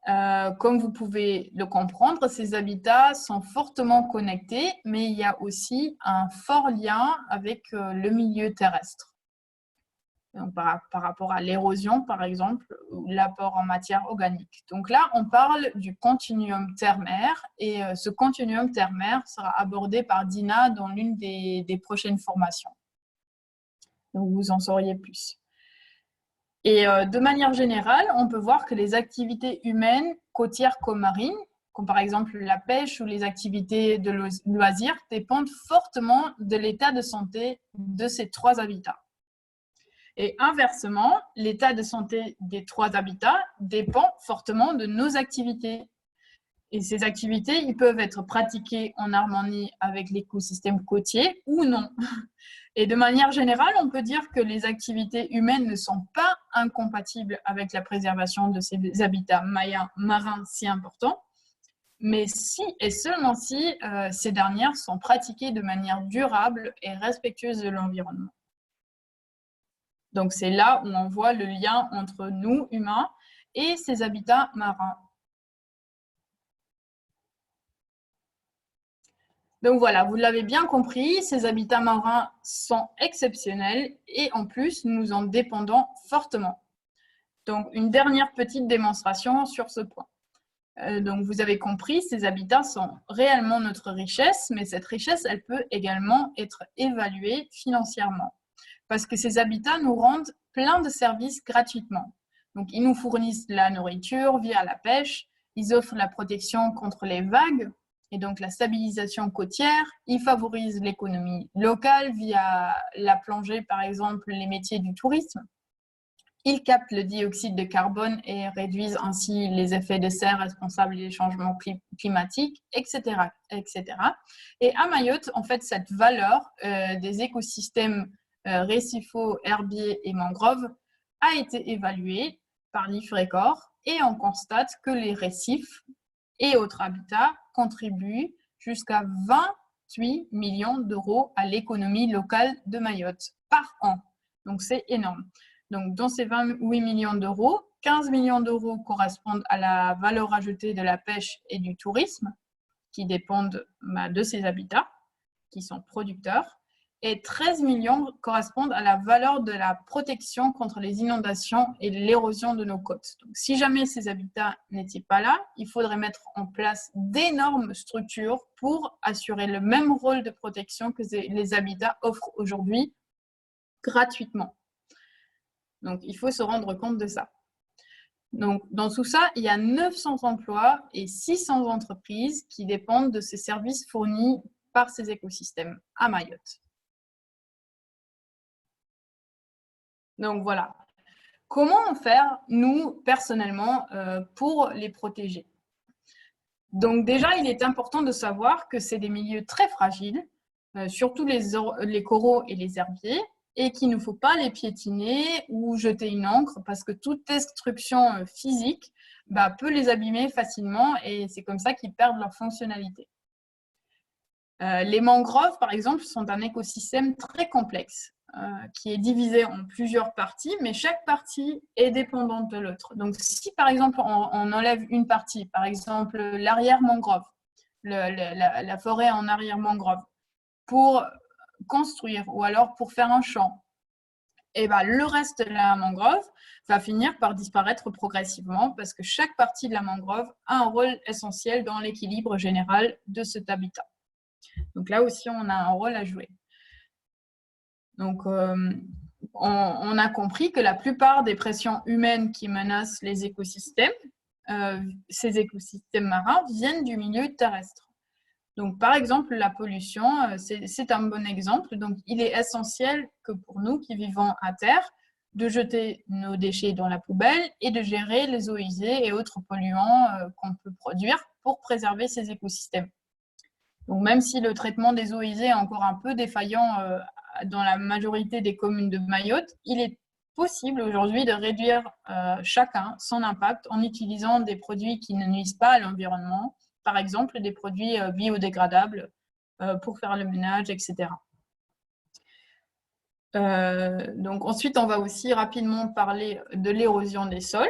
Comme vous pouvez le comprendre, ces habitats sont fortement connectés, mais il y a aussi un fort lien avec le milieu terrestre. Donc, par rapport à l'érosion, par exemple, ou l'apport en matière organique. Donc là, on parle du continuum terre-mer et ce continuum terre-mer sera abordé par Dina dans l'une des prochaines formations. Donc, vous en sauriez plus. Et de manière générale, on peut voir que les activités humaines, côtières comme marines, comme par exemple la pêche ou les activités de loisirs, dépendent fortement de l'état de santé de ces 3 habitats. Et inversement, l'état de santé des 3 habitats dépend fortement de nos activités. Et ces activités, ils peuvent être pratiquées en harmonie avec l'écosystème côtier ou non. Et de manière générale, on peut dire que les activités humaines ne sont pas incompatibles avec la préservation de ces habitats marins si importants, mais si et seulement si ces dernières sont pratiquées de manière durable et respectueuse de l'environnement. Donc, c'est là où on voit le lien entre nous, humains, et ces habitats marins. Donc voilà, vous l'avez bien compris, ces habitats marins sont exceptionnels et en plus, nous en dépendons fortement. Donc, une dernière petite démonstration sur ce point. Donc, vous avez compris, ces habitats sont réellement notre richesse, mais cette richesse, elle peut également être évaluée financièrement. Parce que ces habitats nous rendent plein de services gratuitement. Donc, ils nous fournissent la nourriture via la pêche, ils offrent la protection contre les vagues et donc la stabilisation côtière, ils favorisent l'économie locale via la plongée, par exemple, les métiers du tourisme. Ils captent le dioxyde de carbone et réduisent ainsi les effets de serre responsables des changements climatiques, etc., etc. Et à Mayotte, en fait, cette valeur des écosystèmes récifaux, herbiers et mangroves a été évaluée par l'IFRECOR et on constate que les récifs et autres habitats contribuent jusqu'à 28 millions d'euros à l'économie locale de Mayotte par an. Donc, c'est énorme. Donc, dans ces 28 millions d'euros, 15 millions d'euros correspondent à la valeur ajoutée de la pêche et du tourisme, qui dépendent de ces habitats, qui sont producteurs. et 13 millions correspondent à la valeur de la protection contre les inondations et l'érosion de nos côtes. Donc, si jamais ces habitats n'étaient pas là, il faudrait mettre en place d'énormes structures pour assurer le même rôle de protection que les habitats offrent aujourd'hui gratuitement. Donc, il faut se rendre compte de ça. Donc, dans tout ça, il y a 900 emplois et 600 entreprises qui dépendent de ces services fournis par ces écosystèmes à Mayotte. Donc voilà, comment faire, nous, personnellement, pour les protéger? Donc déjà, il est important de savoir que c'est des milieux très fragiles, surtout les coraux et les herbiers, et qu'il ne faut pas les piétiner ou jeter une encre, parce que toute destruction physique peut les abîmer facilement, et c'est comme ça qu'ils perdent leur fonctionnalité. Les mangroves, par exemple, sont un écosystème très complexe, qui est divisé en plusieurs parties, mais chaque partie est dépendante de l'autre. Donc, si par exemple on enlève une partie, par exemple l'arrière-mangrove, la forêt en arrière-mangrove, pour construire ou alors pour faire un champ, et le reste de la mangrove va finir par disparaître progressivement parce que chaque partie de la mangrove a un rôle essentiel dans l'équilibre général de cet habitat. Donc là aussi, on a un rôle à jouer. Donc, on a compris que la plupart des pressions humaines qui menacent les écosystèmes, ces écosystèmes marins, viennent du milieu terrestre. Donc, par exemple, la pollution, c'est un bon exemple. Donc, il est essentiel que pour nous qui vivons à terre, de jeter nos déchets dans la poubelle et de gérer les eaux usées et autres polluants qu'on peut produire pour préserver ces écosystèmes. Donc, même si le traitement des eaux usées est encore un peu défaillant dans la majorité des communes de Mayotte, il est possible aujourd'hui de réduire chacun son impact en utilisant des produits qui ne nuisent pas à l'environnement, par exemple des produits biodégradables pour faire le ménage, etc. Donc ensuite, on va aussi rapidement parler de l'érosion des sols.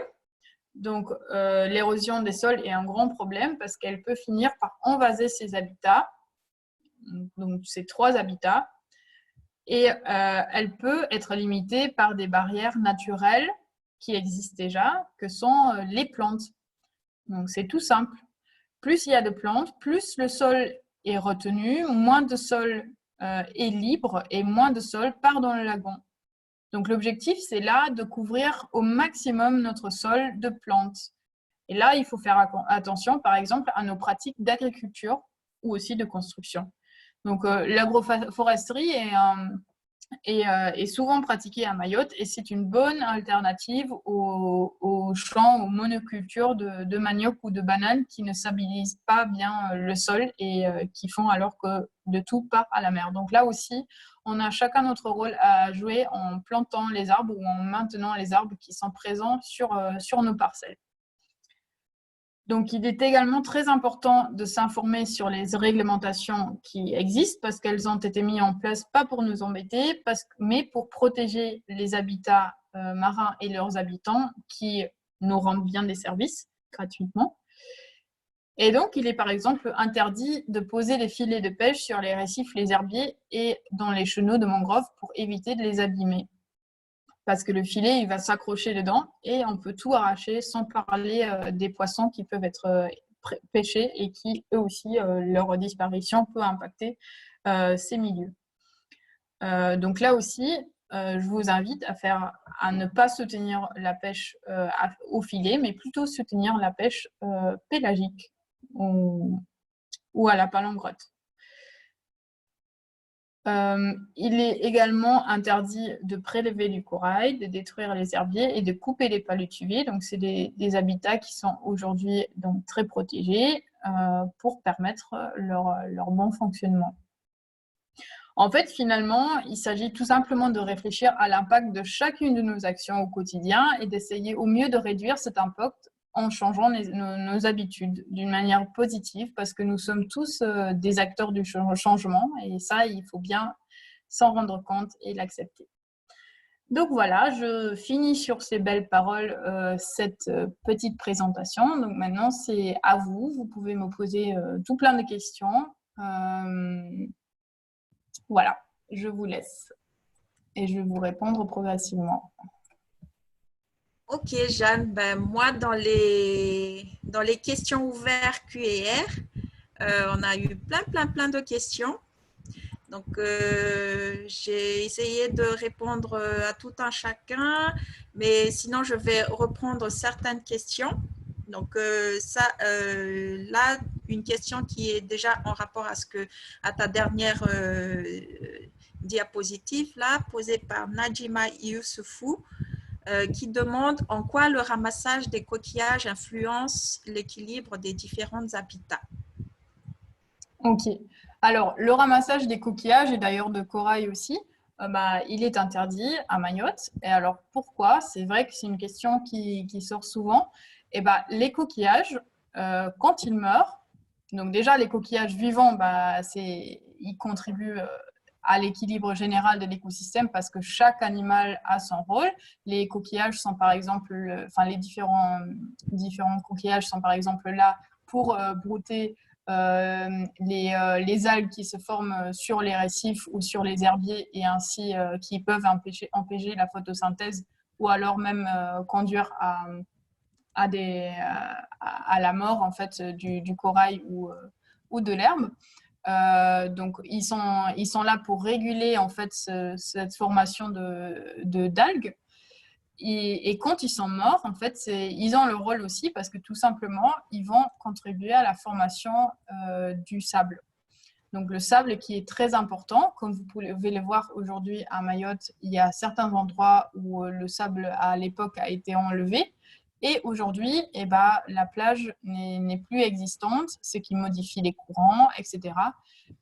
Donc, l'érosion des sols est un grand problème parce qu'elle peut finir par envaser ces habitats, donc ces 3 habitats, et elle peut être limitée par des barrières naturelles qui existent déjà, que sont les plantes. Donc, c'est tout simple. Plus il y a de plantes, plus le sol est retenu, moins de sol est libre et moins de sol part dans le lagon. Donc, l'objectif, c'est là de couvrir au maximum notre sol de plantes. Et là, il faut faire attention, par exemple, à nos pratiques d'agriculture ou aussi de construction. Donc, l'agroforesterie est souvent pratiquée à Mayotte et c'est une bonne alternative aux champs, aux monocultures de manioc ou de bananes qui ne stabilisent pas bien le sol et qui font alors que de tout part à la mer. Donc là aussi, on a chacun notre rôle à jouer en plantant les arbres ou en maintenant les arbres qui sont présents sur nos parcelles. Donc, il est également très important de s'informer sur les réglementations qui existent parce qu'elles ont été mises en place pas pour nous embêter, mais pour protéger les habitats marins et leurs habitants qui nous rendent bien des services gratuitement. Et donc, il est par exemple interdit de poser des filets de pêche sur les récifs, les herbiers et dans les chenaux de mangroves pour éviter de les abîmer. Parce que le filet, il va s'accrocher dedans et on peut tout arracher, sans parler des poissons qui peuvent être pêchés et qui, eux aussi, leur disparition peut impacter ces milieux. Donc là aussi, je vous invite à ne pas soutenir la pêche au filet, mais plutôt soutenir la pêche pélagique ou à la palangrette. Il est également interdit de prélever du corail, de détruire les herbiers et de couper les palétuviers. Donc, c'est des habitats qui sont aujourd'hui donc très protégés pour permettre leur bon fonctionnement. En fait, finalement, il s'agit tout simplement de réfléchir à l'impact de chacune de nos actions au quotidien et d'essayer au mieux de réduire cet impact en changeant nos habitudes d'une manière positive parce que nous sommes tous des acteurs du changement et ça, il faut bien s'en rendre compte et l'accepter. Donc voilà, je finis sur ces belles paroles cette petite présentation. Donc maintenant, c'est à vous. Vous pouvez me poser tout plein de questions. Voilà. je vous laisse et je vais vous répondre progressivement. Ok, Jeanne, ben, moi, dans les questions ouvertes Q&R, on a eu plein de questions. Donc, j'ai essayé de répondre à tout un chacun, mais sinon, je vais reprendre certaines questions. Donc, là, une question qui est déjà en rapport à ta dernière diapositive, là, posée par Najima Youssoufou, qui demande en quoi le ramassage des coquillages influence l'équilibre des différents habitats. Ok. Alors, le ramassage des coquillages et d'ailleurs de corail aussi, il est interdit à Mayotte. Et alors, pourquoi? C'est vrai que c'est une question qui sort souvent. Et les coquillages, quand ils meurent, donc déjà les coquillages vivants, ils contribuent à l'équilibre général de l'écosystème parce que chaque animal a son rôle. Les coquillages sont par exemple, les différents coquillages sont par exemple là pour brouter les algues qui se forment sur les récifs ou sur les herbiers et ainsi qui peuvent empêcher la photosynthèse ou alors même conduire à la mort en fait du corail ou de l'herbe. Donc ils sont là pour réguler en fait cette formation d'algues. Et quand ils sont morts, en fait, ils ont le rôle aussi parce que tout simplement, ils vont contribuer à la formation du sable. Donc le sable qui est très important, comme vous pouvez le voir aujourd'hui à Mayotte, il y a certains endroits où le sable à l'époque a été enlevé. Et aujourd'hui, la plage n'est plus existante, ce qui modifie les courants, etc.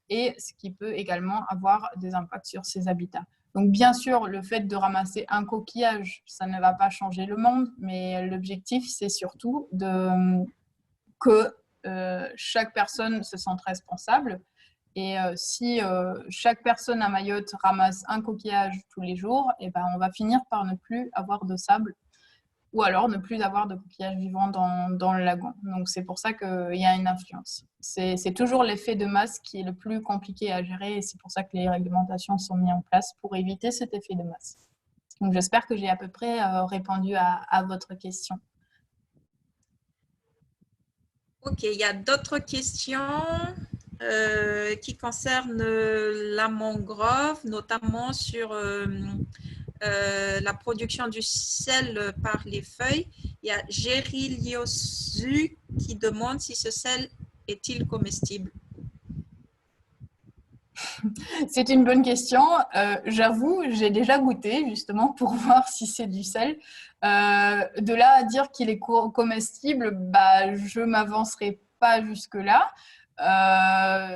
Et ce qui peut également avoir des impacts sur ces habitats. Donc, bien sûr, le fait de ramasser un coquillage, ça ne va pas changer le monde, mais l'objectif, c'est surtout que chaque personne se sente responsable. Et si chaque personne à Mayotte ramasse un coquillage tous les jours, on va finir par ne plus avoir de sable ou alors ne plus avoir de coquillages vivants dans le lagon. Donc, c'est pour ça qu'il y a une influence. C'est toujours l'effet de masse qui est le plus compliqué à gérer et c'est pour ça que les réglementations sont mises en place pour éviter cet effet de masse. Donc, j'espère que j'ai à peu près répondu à votre question. Ok, il y a d'autres questions qui concernent la mangrove, notamment sur la production du sel par les feuilles. Il y a Jerry Liosu qui demande si ce sel est-il comestible. C'est une bonne question. J'avoue, j'ai déjà goûté justement pour voir si c'est du sel. De là à dire qu'il est comestible, je ne m'avancerai pas jusque-là.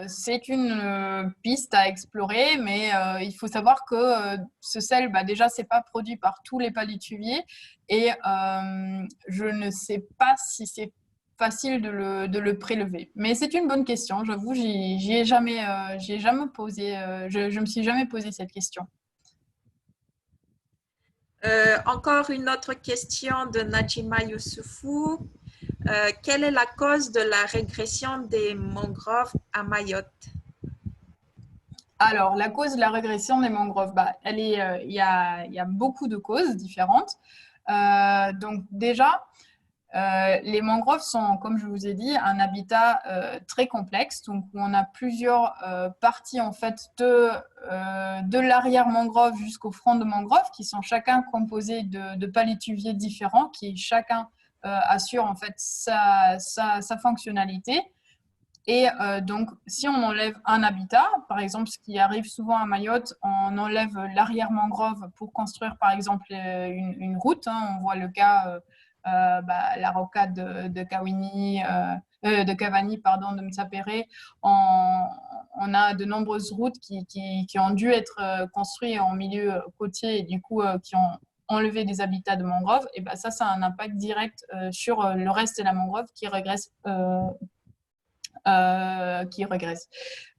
C'est une piste à explorer, mais il faut savoir que ce sel, déjà, ce n'est pas produit par tous les palétuviers et je ne sais pas si c'est facile de le prélever. Mais c'est une bonne question, j'avoue, j'y ai jamais posé, je me suis jamais posé cette question. Encore une autre question de Najima Youssoufou. Quelle est la cause de la régression des mangroves à Mayotte? Alors, la cause de la régression des mangroves, il y a beaucoup de causes différentes. Donc déjà, les mangroves sont, comme je vous ai dit, un habitat très complexe, donc où on a plusieurs parties en fait de l'arrière-mangrove jusqu'au front de mangrove, qui sont chacun composés de palétuviers différents, qui chacun assure en fait sa fonctionnalité. Et donc, si on enlève un habitat, par exemple, ce qui arrive souvent à Mayotte, on enlève l'arrière-mangrove pour construire, par exemple, une route. On voit le cas, la rocade de Cavani, de Msapere. On a de nombreuses routes qui ont dû être construites en milieu côtier et du coup, qui ont enlevé des habitats de mangrove. Et ça a un impact direct sur le reste de la mangrove qui régresse.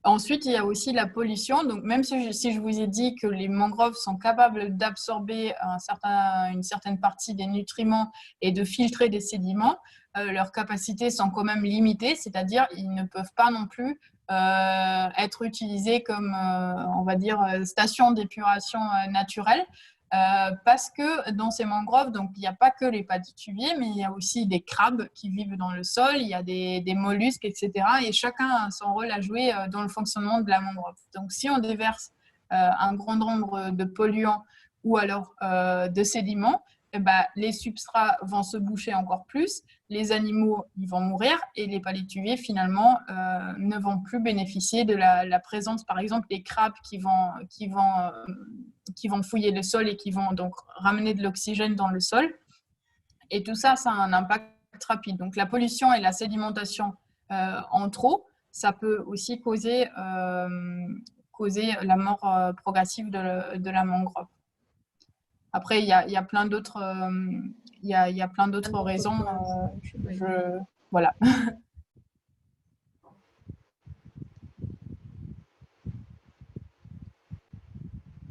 Ensuite, il y a aussi la pollution. Donc, même si je vous ai dit que les mangroves sont capables d'absorber une certaine partie des nutriments et de filtrer des sédiments, leurs capacités sont quand même limitées, c'est-à-dire ils ne peuvent pas non plus être utilisés comme, on va dire, station d'épuration naturelle. Parce que dans ces mangroves, donc, il n'y a pas que les palétuviers, mais il y a aussi des crabes qui vivent dans le sol, il y a des mollusques, etc. Et chacun a son rôle à jouer dans le fonctionnement de la mangrove. Donc, si on déverse un grand nombre de polluants ou alors de sédiments, eh ben, les substrats vont se boucher encore plus, les animaux ils vont mourir et les palétuviers finalement ne vont plus bénéficier de la présence, par exemple, des crabes qui vont fouiller le sol et qui vont donc ramener de l'oxygène dans le sol. Et tout ça, ça a un impact rapide. Donc la pollution et la sédimentation en trop, ça peut aussi causer la mort progressive de la mangrove. Après, il y a plein d'autres plein d'autres raisons. Voilà.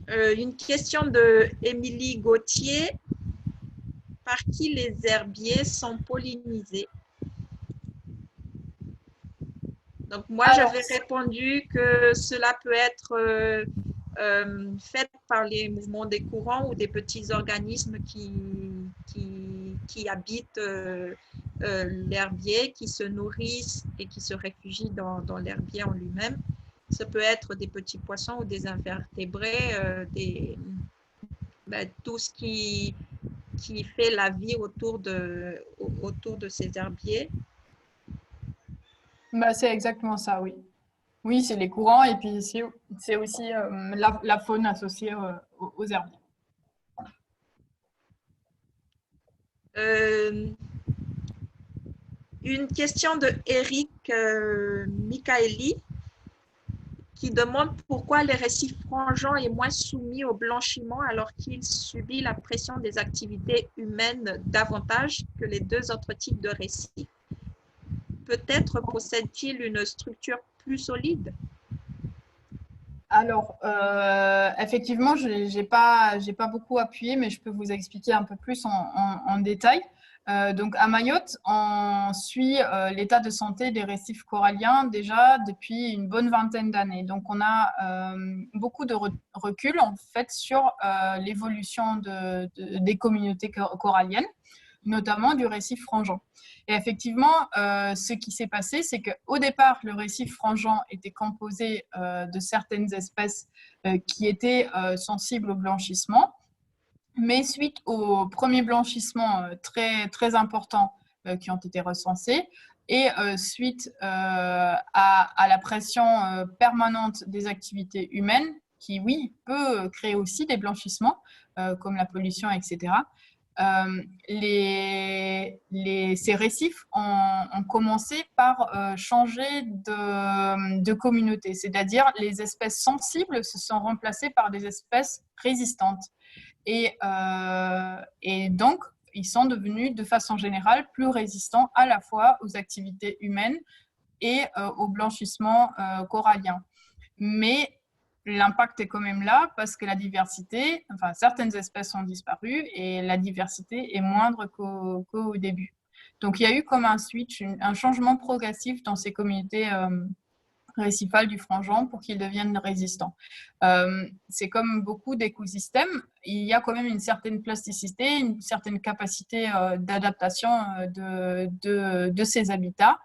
Une question de Émilie Gauthier. Par qui les herbiers sont pollinisés? Donc, moi, j'avais répondu que cela peut être fait par les mouvements des courants ou des petits organismes qui habitent l'herbier, qui se nourrissent et qui se réfugient dans l'herbier en lui-même. Ça peut être des petits poissons ou des invertébrés, tout ce qui fait la vie autour de ces herbiers. Bah, c'est exactement ça, oui. Oui, c'est les courants et puis c'est aussi la faune associée aux herbiers. Une question de Eric Michaeli qui demande pourquoi les récifs frangeants est moins soumis au blanchiment alors qu'il subit la pression des activités humaines davantage que les deux autres types de récifs. Peut-être possède-t-il une structure plus solide? Alors, effectivement, je n'ai pas beaucoup appuyé, mais je peux vous expliquer un peu plus en détail. Donc, à Mayotte, on suit l'état de santé des récifs coralliens déjà depuis une bonne vingtaine d'années. Donc, on a beaucoup de recul en fait sur l'évolution des communautés coralliennes, notamment du récif frangeant. Et effectivement, ce qui s'est passé, c'est qu'au départ, le récif frangeant était composé de certaines espèces qui étaient sensibles au blanchissement. Mais suite aux premiers blanchissements très, très importants qui ont été recensés et suite à la pression permanente des activités humaines, qui, oui, peut créer aussi des blanchissements, comme la pollution, etc., ces récifs ont commencé par changer de communauté, c'est-à-dire les espèces sensibles se sont remplacées par des espèces résistantes. Et donc, ils sont devenus de façon générale plus résistants à la fois aux activités humaines et au blanchissement corallien. Mais l'impact est quand même là parce que la diversité, enfin certaines espèces ont disparu et la diversité est moindre qu'au début. Donc il y a eu comme un switch, un changement progressif dans ces communautés récifales du frangeant pour qu'ils deviennent résistants. C'est comme beaucoup d'écosystèmes, il y a quand même une certaine plasticité, une certaine capacité d'adaptation de ces habitats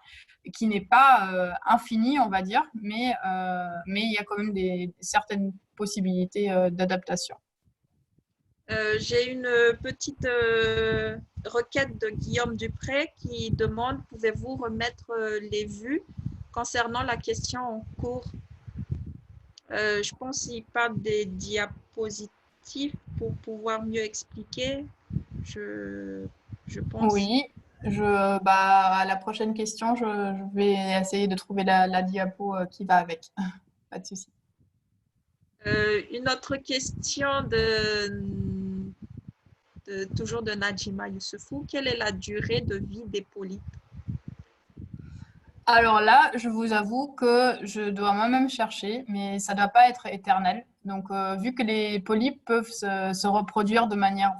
qui n'est pas infinie, on va dire, mais il y a quand même certaines possibilités d'adaptation. J'ai une petite requête de Guillaume Dupré qui demande « Pouvez-vous remettre les vues concernant la question en cours ?» Je pense qu'il parle des diapositives pour pouvoir mieux expliquer. Je pense. Oui, à la prochaine question, je vais essayer de trouver la diapo qui va avec. Pas de souci. Une autre question toujours de Najima Youssoufou. Quelle est la durée de vie des polypes? Alors là, je vous avoue que je dois moi-même chercher, mais ça ne doit pas être éternel. Donc, vu que les polypes peuvent se reproduire de manière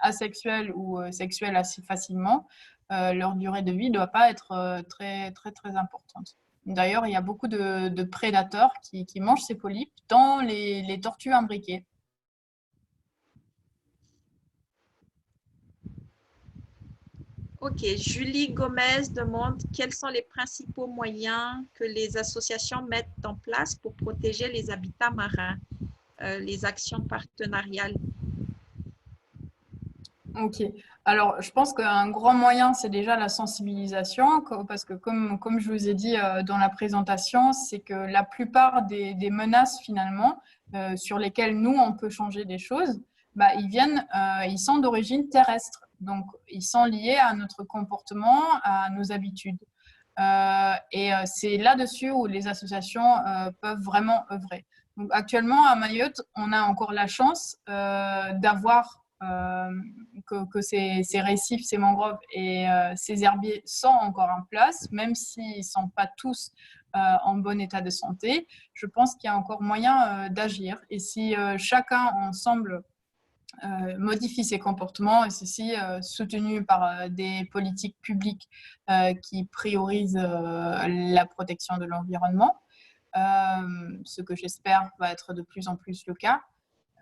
asexuelle ou sexuelle assez facilement, leur durée de vie ne doit pas être très, très, très importante. D'ailleurs, il y a beaucoup de prédateurs qui mangent ces polypes, dont les tortues imbriquées. Ok, Julie Gomez demande quels sont les principaux moyens que les associations mettent en place pour protéger les habitats marins, les actions partenariales. Ok. Alors, je pense qu'un grand moyen, c'est déjà la sensibilisation, parce que comme je vous ai dit dans la présentation, c'est que la plupart des menaces, finalement, sur lesquelles nous, on peut changer des choses, bah, ils sont d'origine terrestre. Donc, ils sont liés à notre comportement, à nos habitudes. C'est là-dessus où les associations peuvent vraiment œuvrer. Donc, actuellement, à Mayotte, on a encore la chance d'avoir que ces récifs, ces mangroves et ces herbiers sont encore en place, même s'ils ne sont pas tous en bon état de santé. Je pense qu'il y a encore moyen d'agir. Et si chacun ensemble modifie ses comportements, et ceci soutenu par des politiques publiques qui priorisent la protection de l'environnement, ce que j'espère va être de plus en plus le cas,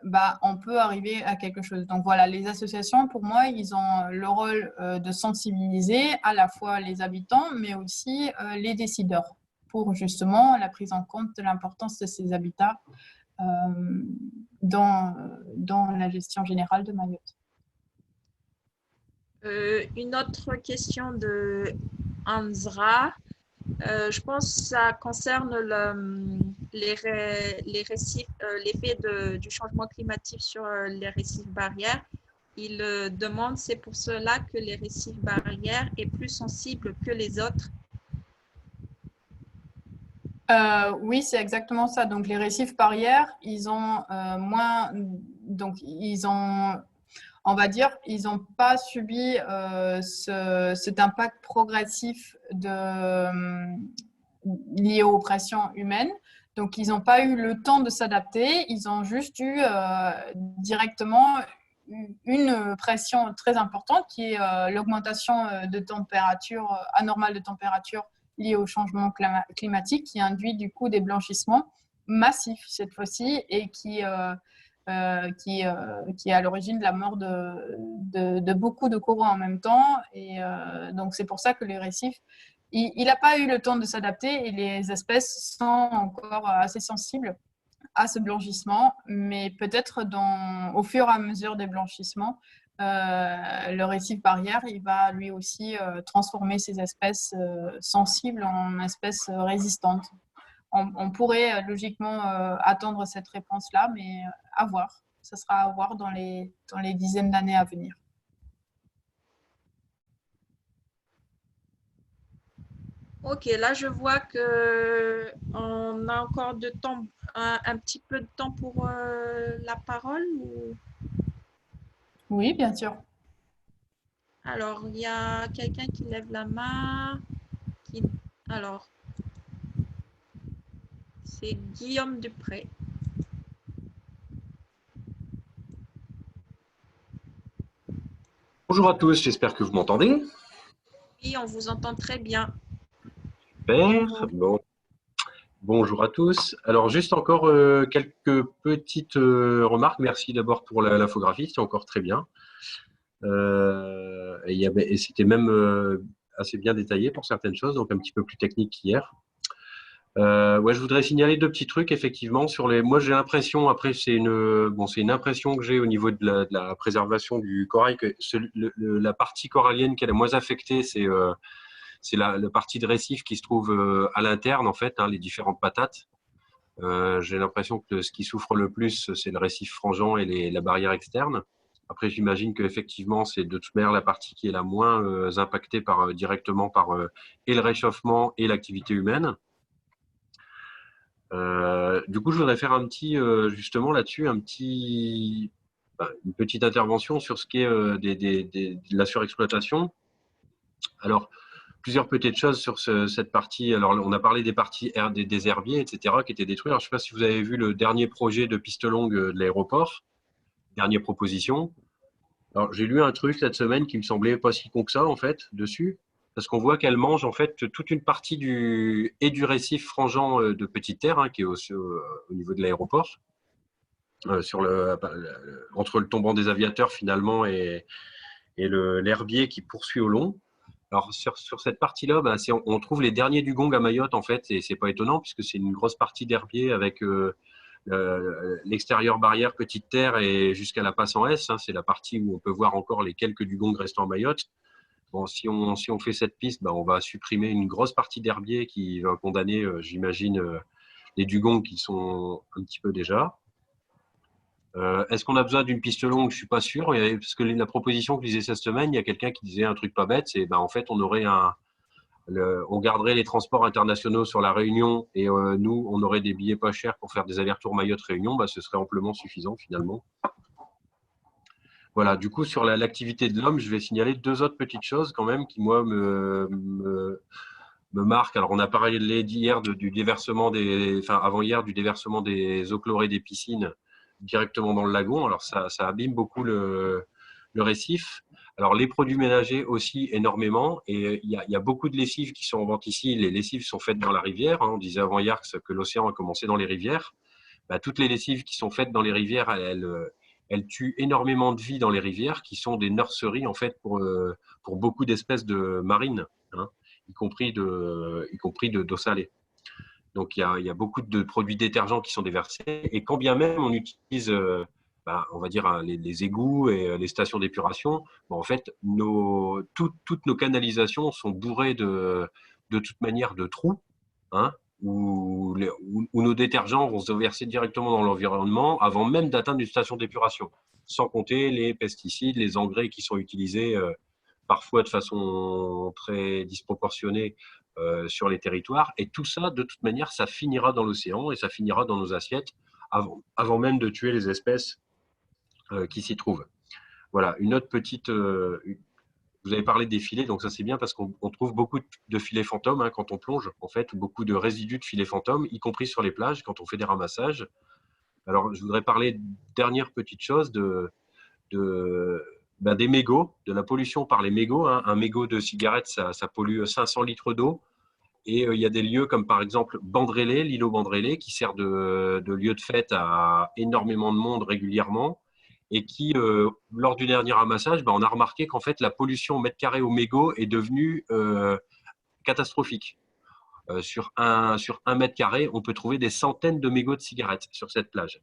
bah, on peut arriver à quelque chose. Donc voilà, les associations, pour moi, ils ont le rôle de sensibiliser à la fois les habitants, mais aussi les décideurs, pour justement la prise en compte de l'importance de ces habitats dans la gestion générale de Mayotte. Une autre question de Anzra. Je pense que ça concerne les récifs, l'effet du changement climatique sur les récifs barrières. Il demande, c'est pour cela que les récifs barrières est plus sensibles que les autres. Oui, c'est exactement ça. Donc, les récifs barrières, ils ont moins. Donc, on va dire, ils n'ont pas subi cet impact progressif lié aux pressions humaines. Donc, ils n'ont pas eu le temps de s'adapter. Ils ont juste eu directement une pression très importante qui est l'augmentation de température, anormale de température liée au changement climatique qui induit du coup des blanchissements massifs cette fois-ci et qui est à l'origine de la mort de beaucoup de coraux en même temps. Et donc, c'est pour ça que les récifs, il n'a pas eu le temps de s'adapter et les espèces sont encore assez sensibles à ce blanchissement, mais peut-être au fur et à mesure des blanchissements, le récif barrière, il va lui aussi transformer ces espèces sensibles en espèces résistantes. On pourrait logiquement attendre cette réponse-là, mais à voir. Ça sera à voir dans les dizaines d'années à venir. Ok, là je vois que on a encore de temps, un petit peu de temps pour la parole. Oui, bien sûr. Alors, il y a quelqu'un qui lève la main. Alors, c'est Guillaume Dupré. Bonjour à tous, j'espère que vous m'entendez. Oui, on vous entend très bien. Super. Bon. Bonjour à tous. Alors, juste encore quelques petites remarques. Merci d'abord pour l'infographie, c'était encore très bien. Et c'était même assez bien détaillé pour certaines choses, donc un petit peu plus technique qu'hier. Ouais, je voudrais signaler deux petits trucs, effectivement. Moi, j'ai l'impression, après, c'est une impression que j'ai au niveau de la préservation du corail, que la partie corallienne qui est la moins affectée, c'est la partie de récif qui se trouve à l'interne, en fait, hein, les différentes patates. J'ai l'impression que ce qui souffre le plus, c'est le récif frangeant et la barrière externe. Après, j'imagine qu'effectivement, c'est de toute manière la partie qui est la moins impactée directement par et le réchauffement et l'activité humaine. Du coup, je voudrais faire justement là-dessus, une petite intervention sur ce qui est de la surexploitation. Alors, plusieurs petites choses sur cette partie. Alors, on a parlé des parties des herbiers, etc., qui étaient détruits. Alors, je ne sais pas si vous avez vu le dernier projet de piste longue de l'aéroport, dernière proposition. Alors, j'ai lu un truc cette semaine qui me semblait pas si con que ça, en fait, dessus. parce qu'on voit qu'elle mange en fait toute une partie du récif frangeant de Petite Terre, hein, qui est au niveau de l'aéroport, entre le tombant des aviateurs finalement et l'herbier qui poursuit au long. Alors sur cette partie-là, bah, on trouve les derniers dugongs à Mayotte en fait, et c'est pas étonnant puisque c'est une grosse partie d'herbier avec l'extérieur barrière Petite Terre et jusqu'à la passe en S. Hein, c'est la partie où on peut voir encore les quelques dugongs restants à Mayotte. Bon, si on fait cette piste, bah, on va supprimer une grosse partie d'herbier qui va condamner, j'imagine, les dugongs qui sont un petit peu déjà. Est-ce qu'on a besoin d'une piste longue? Je suis pas sûr, parce que la proposition que je disais cette semaine, il y a quelqu'un qui disait un truc pas bête, c'est en fait on aurait on garderait les transports internationaux sur la Réunion et nous on aurait des billets pas chers pour faire des allers-retours Mayotte-Réunion, bah, ce serait amplement suffisant finalement. Voilà, du coup sur l'activité de l'homme, je vais signaler 2 autres petites choses quand même qui moi me marquent. Alors on a parlé hier du déversement avant-hier du déversement des eaux chlorées des piscines directement dans le lagon. Alors ça abîme beaucoup le récif. Alors les produits ménagers aussi énormément. Et il y a beaucoup de lessives qui sont en vente ici. Les lessives sont faites dans la rivière. Hein. On disait avant hier que l'océan a commencé dans les rivières. Bah, toutes les lessives qui sont faites dans les rivières, elles tuent énormément de vie dans les rivières, qui sont des nurseries en fait pour beaucoup d'espèces de marines, hein, y compris d'eau salée. Donc, il y a beaucoup de produits détergents qui sont déversés. Et quand bien même on utilise, on va dire, les égouts et les stations d'épuration, en fait, toutes nos canalisations sont bourrées de toute manière de trous, hein, où nos détergents vont se verser directement dans l'environnement avant même d'atteindre une station d'épuration. Sans compter les pesticides, les engrais qui sont utilisés parfois de façon très disproportionnée sur les territoires. Et tout ça, de toute manière, ça finira dans l'océan et ça finira dans nos assiettes avant même de tuer les espèces qui s'y trouvent. Voilà, une autre petite... vous avez parlé des filets, donc ça c'est bien parce qu'on trouve beaucoup de filets fantômes hein, quand on plonge, en fait, beaucoup de résidus de filets fantômes, y compris sur les plages quand on fait des ramassages. Alors, je voudrais parler, dernière petite chose, des mégots, de la pollution par les mégots. Hein. Un mégot de cigarette, ça pollue 500 litres d'eau. Et il y a des lieux comme par exemple Bandrélé, l'îlot Bandrélé, qui sert de lieu de fête à énormément de monde régulièrement. Et qui, lors du dernier ramassage, on a remarqué qu'en fait, la pollution au mètre carré au mégot est devenue catastrophique. Sur un mètre carré, on peut trouver des centaines de mégots de cigarettes sur cette plage.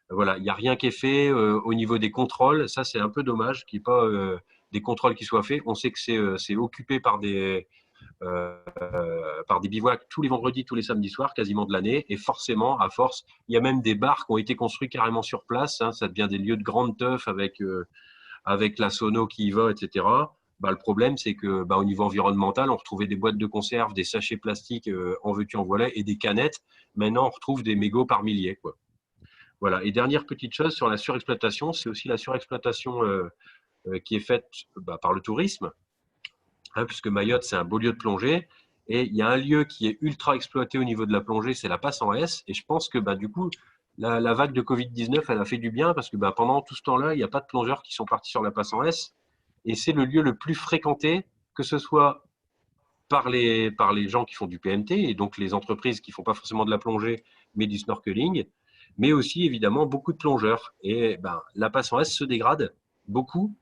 Voilà, il n'y a rien qui est fait au niveau des contrôles. Ça, c'est un peu dommage qu'il n'y ait pas des contrôles qui soient faits. On sait que c'est occupé par des bivouacs tous les vendredis, tous les samedis soirs, quasiment de l'année. Et forcément, à force, il y a même des bars qui ont été construits carrément sur place. Hein, ça devient des lieux de grande teuf avec la sono qui y va, etc. Le problème, c'est que au niveau environnemental, on retrouvait des boîtes de conserve, des sachets plastiques en veux-tu en voilà et des canettes. Maintenant, on retrouve des mégots par milliers, quoi. Voilà. Et dernière petite chose sur la surexploitation, c'est aussi la surexploitation qui est faite par le tourisme, hein, puisque Mayotte, c'est un beau lieu de plongée. Et il y a un lieu qui est ultra exploité au niveau de la plongée, c'est la passe en S. Et je pense que du coup, la vague de Covid-19, elle a fait du bien parce que pendant tout ce temps-là, il n'y a pas de plongeurs qui sont partis sur la passe en S. Et c'est le lieu le plus fréquenté, que ce soit par les gens qui font du PMT, et donc les entreprises qui ne font pas forcément de la plongée, mais du snorkeling, mais aussi évidemment beaucoup de plongeurs. Et la passe en S se dégrade beaucoup.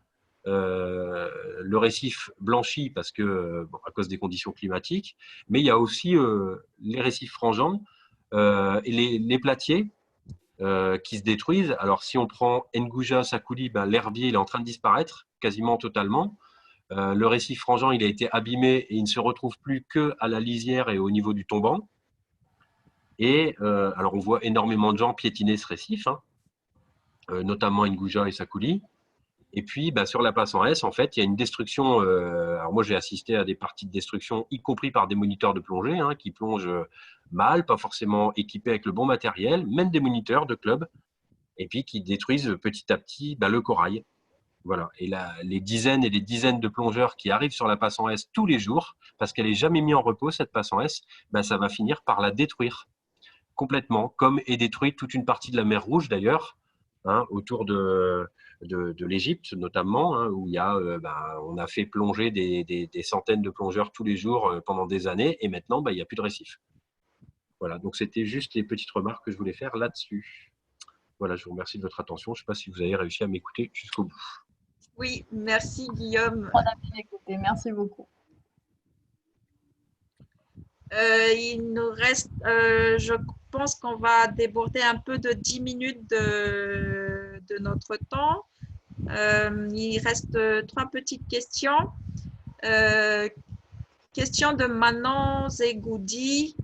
Le récif blanchit parce que, à cause des conditions climatiques, mais il y a aussi les récifs frangeants et les platiers qui se détruisent. Alors, si on prend Nguja, Sakuli, l'herbier il est en train de disparaître quasiment totalement. Le récif frangeant il a été abîmé et il ne se retrouve plus qu'à la lisière et au niveau du tombant. Et alors, on voit énormément de gens piétiner ce récif, hein, notamment Nguja et Sakuli. Et puis, sur la passe en S, en fait, il y a une destruction. Alors moi, j'ai assisté à des parties de destruction, y compris par des moniteurs de plongée, hein, qui plongent mal, pas forcément équipés avec le bon matériel, même des moniteurs de club, et puis qui détruisent petit à petit le corail. Voilà. Et là, les dizaines et les dizaines de plongeurs qui arrivent sur la passe en S tous les jours, parce qu'elle n'est jamais mise en repos, cette passe en S, ça va finir par la détruire complètement, comme est détruite toute une partie de la mer Rouge d'ailleurs. hein, autour de l'Égypte notamment, hein, où il y a, on a fait plonger des centaines de plongeurs tous les jours pendant des années, et maintenant, il n'y a plus de récifs. Voilà, donc c'était juste les petites remarques que je voulais faire là-dessus. Voilà, je vous remercie de votre attention. Je ne sais pas si vous avez réussi à m'écouter jusqu'au bout. Oui, merci Guillaume. On a bien écouté, merci beaucoup. Il nous reste, je pense qu'on va déborder un peu de 10 minutes de notre temps. Il reste 3 petites questions. Question de Manon Zegoudi.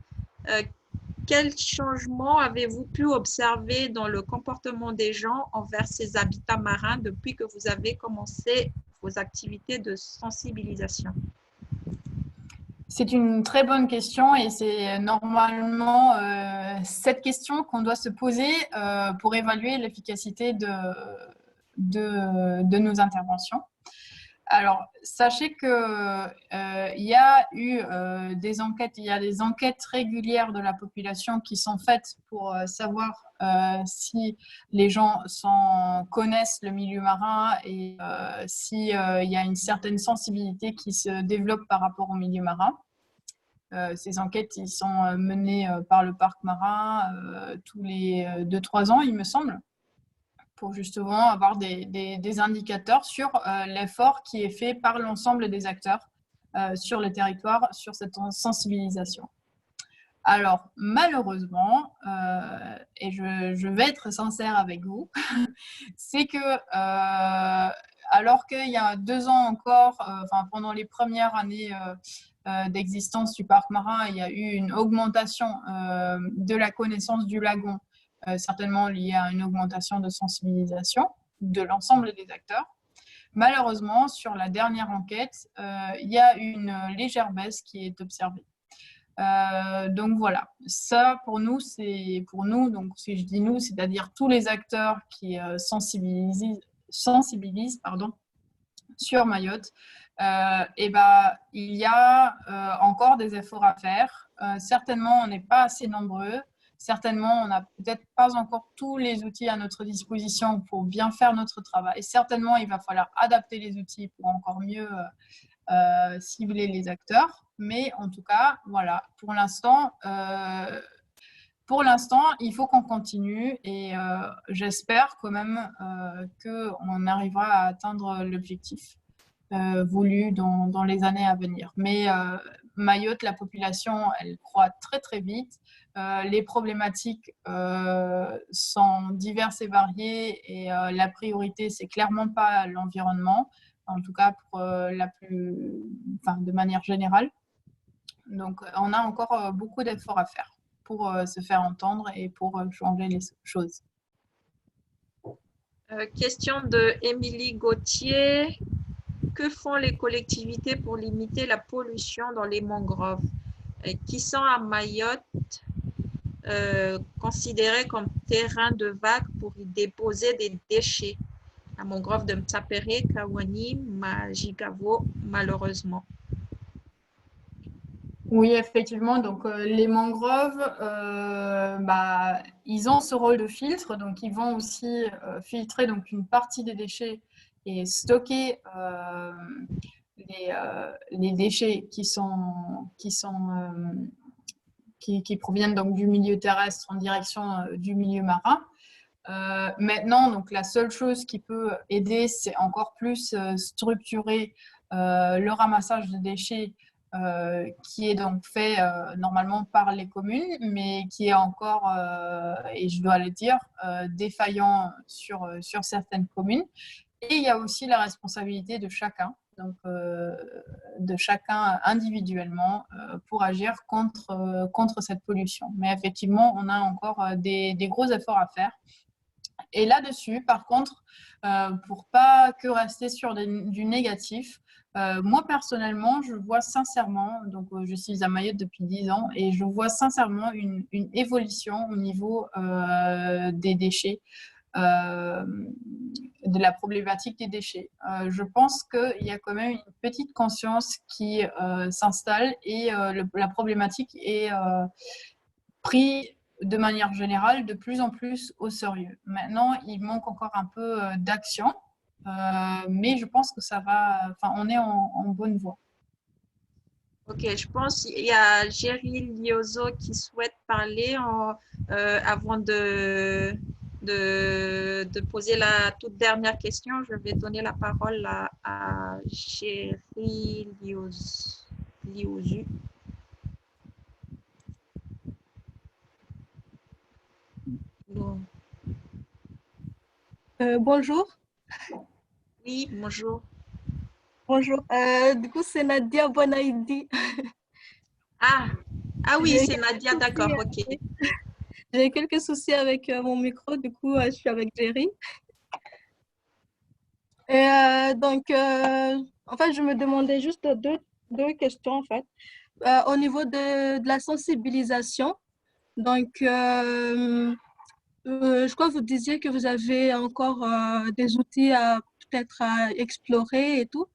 Quel changement avez-vous pu observer dans le comportement des gens envers ces habitats marins depuis que vous avez commencé vos activités de sensibilisation? C'est une très bonne question et c'est normalement cette question qu'on doit se poser pour évaluer l'efficacité de nos interventions. Alors, sachez que il y a eu des enquêtes, il y a des enquêtes régulières de la population qui sont faites pour savoir si les gens connaissent le milieu marin et si il y a une certaine sensibilité qui se développe par rapport au milieu marin. Ces enquêtes ils sont menées par le parc marin tous les 2-3 ans, il me semble, pour justement avoir des indicateurs sur l'effort qui est fait par l'ensemble des acteurs sur le territoire, sur cette sensibilisation. Alors, malheureusement, et je vais être sincère avec vous, c'est que alors qu'il y a 2 ans encore, pendant les premières années d'existence du parc marin, il y a eu une augmentation de la connaissance du lagon, certainement liée à une augmentation de sensibilisation de l'ensemble des acteurs. Malheureusement, sur la dernière enquête, il y a une légère baisse qui est observée. Donc voilà, ça pour nous, donc si je dis nous, c'est-à-dire tous les acteurs qui sensibilisent sur Mayotte, il y a encore des efforts à faire. Certainement, on n'est pas assez nombreux. Certainement, on n'a peut-être pas encore tous les outils à notre disposition pour bien faire notre travail. Certainement, il va falloir adapter les outils pour encore mieux cibler les acteurs. Mais en tout cas, voilà, pour l'instant, il faut qu'on continue et j'espère quand même qu'on arrivera à atteindre l'objectif voulu dans les années à venir. Mais Mayotte, la population, elle croît très très vite. Les problématiques sont diverses et variées et la priorité, c'est clairement pas l'environnement, en tout cas pour de manière générale. Donc, on a encore beaucoup d'efforts à faire pour se faire entendre et pour changer les choses. Question de Émilie Gauthier. Que font les collectivités pour limiter la pollution dans les mangroves qui sont à Mayotte considérés comme terrain de vague pour y déposer des déchets? La mangrove de Mtsapere, Kawani, Majigavo, malheureusement. Oui, effectivement. Donc, les mangroves, ils ont ce rôle de filtre. Donc, ils vont aussi filtrer donc, une partie des déchets et stocker les déchets qui proviennent donc du milieu terrestre en direction du milieu marin. Maintenant, donc, la seule chose qui peut aider, c'est encore plus structurer le ramassage de déchets qui est donc fait normalement par les communes, mais qui est encore, et je dois le dire, défaillant sur certaines communes. Et il y a aussi la responsabilité de chacun, donc de chacun individuellement pour agir contre cette pollution. Mais effectivement, on a encore des gros efforts à faire. Et là-dessus, par contre, pour pas que rester sur du négatif, moi personnellement, je vois sincèrement, donc je suis à Mayotte depuis 10 ans, et je vois sincèrement une évolution au niveau des déchets, de la problématique des déchets. Je pense qu'il y a quand même une petite conscience qui s'installe et la problématique est prise de manière générale de plus en plus au sérieux. Maintenant, il manque encore un peu d'action, mais je pense que ça va, enfin, on est en bonne voie. Ok, je pense qu'il y a Jerry Liozo qui souhaite parler avant de poser la toute dernière question. Je vais donner la parole à Jerry Liozu. Bon. Bonjour. Oui, bonjour. Bonjour. Du coup, c'est Nadia Bonaidi. Ah, ah oui, J'ai c'est quelques Nadia, soucis, d'accord, ok. J'ai quelques soucis avec mon micro, du coup, je suis avec Jerry. Et en fait, je me demandais juste deux questions, en fait. Au niveau de la sensibilisation, donc, je crois que vous disiez que vous avez encore des outils à peut-être à explorer et tout.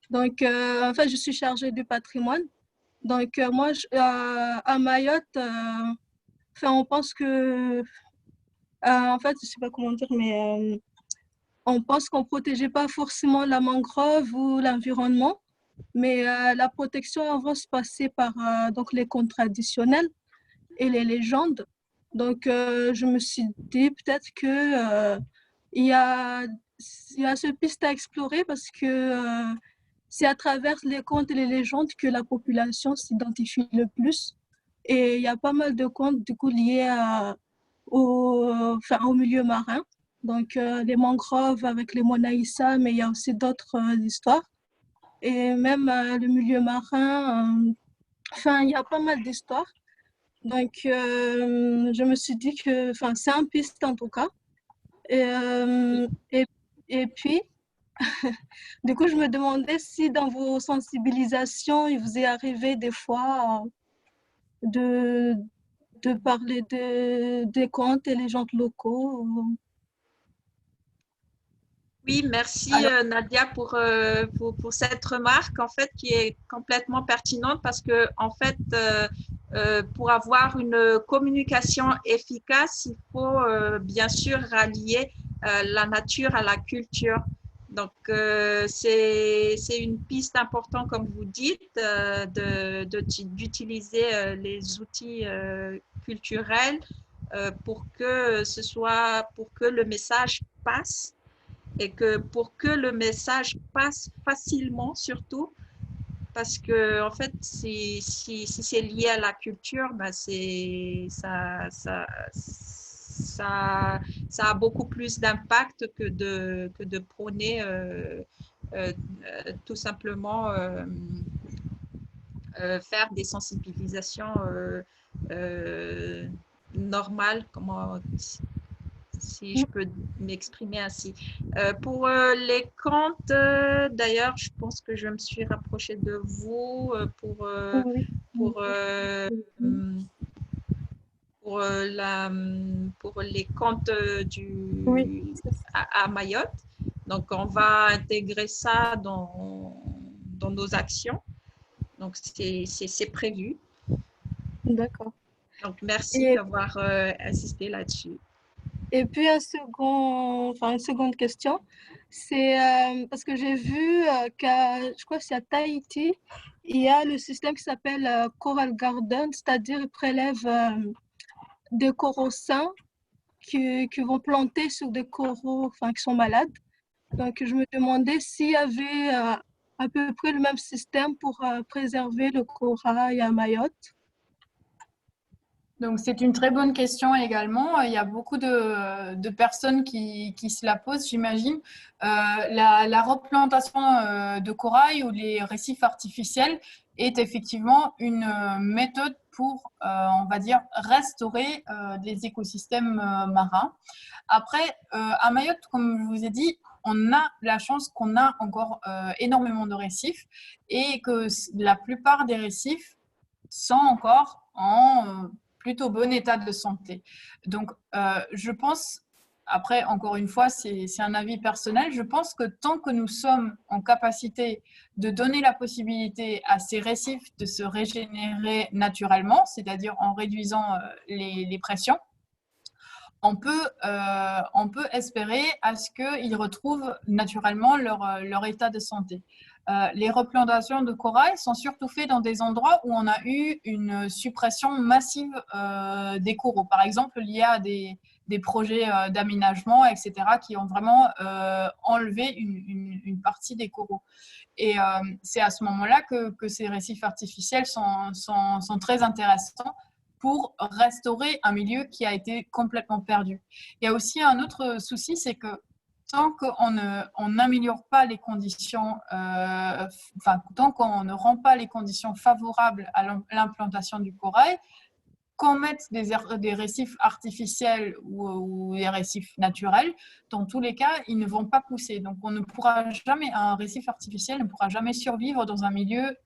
Donc, en fait, je suis chargée du patrimoine. Donc, moi, à Mayotte, enfin, on pense que, en fait, je sais pas comment dire, mais on pense qu'on protégeait pas forcément la mangrove ou l'environnement, mais la protection va se passer par donc les contes traditionnels et les légendes. Donc, je me suis dit peut-être que il y a, il y a ce piste à explorer parce que c'est à travers les contes et les légendes que la population s'identifie le plus. Et il y a pas mal de contes du coup liés au milieu marin. Donc, les mangroves avec les monaïssa, mais il y a aussi d'autres histoires. Et même le milieu marin, enfin, il y a pas mal d'histoires. Donc, je me suis dit que, enfin, c'est un piste en tout cas. Et, et puis, du coup, je me demandais si dans vos sensibilisations, il vous est arrivé des fois de, de parler des contes et légendes locaux. Oui, merci Alors, Nadia pour cette remarque en fait qui est complètement pertinente parce que en fait pour avoir une communication efficace, il faut bien sûr rallier la nature à la culture. Donc c'est une piste importante comme vous dites d'utiliser les outils culturels pour que le message passe et que pour que le message passe facilement surtout, parce que en fait, si c'est lié à la culture, ben ça a beaucoup plus d'impact que de prôner tout simplement faire des sensibilisations normales, comment si je peux m'exprimer ainsi. Pour les contes, d'ailleurs, je pense que je me suis rapprochée de vous Oui. pour, pour les contes Oui, à Mayotte. Donc, on va intégrer ça dans nos actions. Donc, c'est prévu. d'accord. Donc, merci Et, d'avoir insisté là-dessus. et puis, une seconde question, c'est parce que j'ai vu je crois que c'est à Tahiti, il y a le système qui s'appelle Coral Garden, c'est-à-dire ils prélèvent des coraux sains qui vont planter sur des coraux enfin, qui sont malades. Donc, je me demandais s'il y avait à peu près le même système pour préserver le corail à Mayotte. donc, c'est une très bonne question également. Il y a beaucoup de personnes qui se la posent, j'imagine. La replantation de corail ou les récifs artificiels est effectivement une méthode pour, on va dire, restaurer des écosystèmes marins. Après, à Mayotte, comme je vous ai dit, on a la chance qu'on a encore énormément de récifs et que la plupart des récifs sont encore en plutôt bon état de santé. Donc, je pense après, encore une fois, c'est un avis personnel. Je pense que tant que nous sommes en capacité de donner la possibilité à ces récifs de se régénérer naturellement, c'est-à-dire en réduisant les pressions, on peut espérer à ce qu'ils retrouvent naturellement leur état de santé. Les replantations de corail sont surtout faites dans des endroits où on a eu une suppression massive des coraux. Par exemple, il y a des projets d'aménagement, etc., qui ont vraiment enlevé une partie des coraux. Et c'est à ce moment-là que ces récifs artificiels sont très intéressants pour restaurer un milieu qui a été complètement perdu. Il y a aussi un autre souci, c'est que tant qu'on n'améliore pas les conditions, tant qu'on ne rend pas les conditions favorables à l'implantation du corail, qu'on mette des récifs artificiels ou des récifs naturels, dans tous les cas, ils ne vont pas pousser. Donc, un récif artificiel ne pourra jamais survivre dans un milieu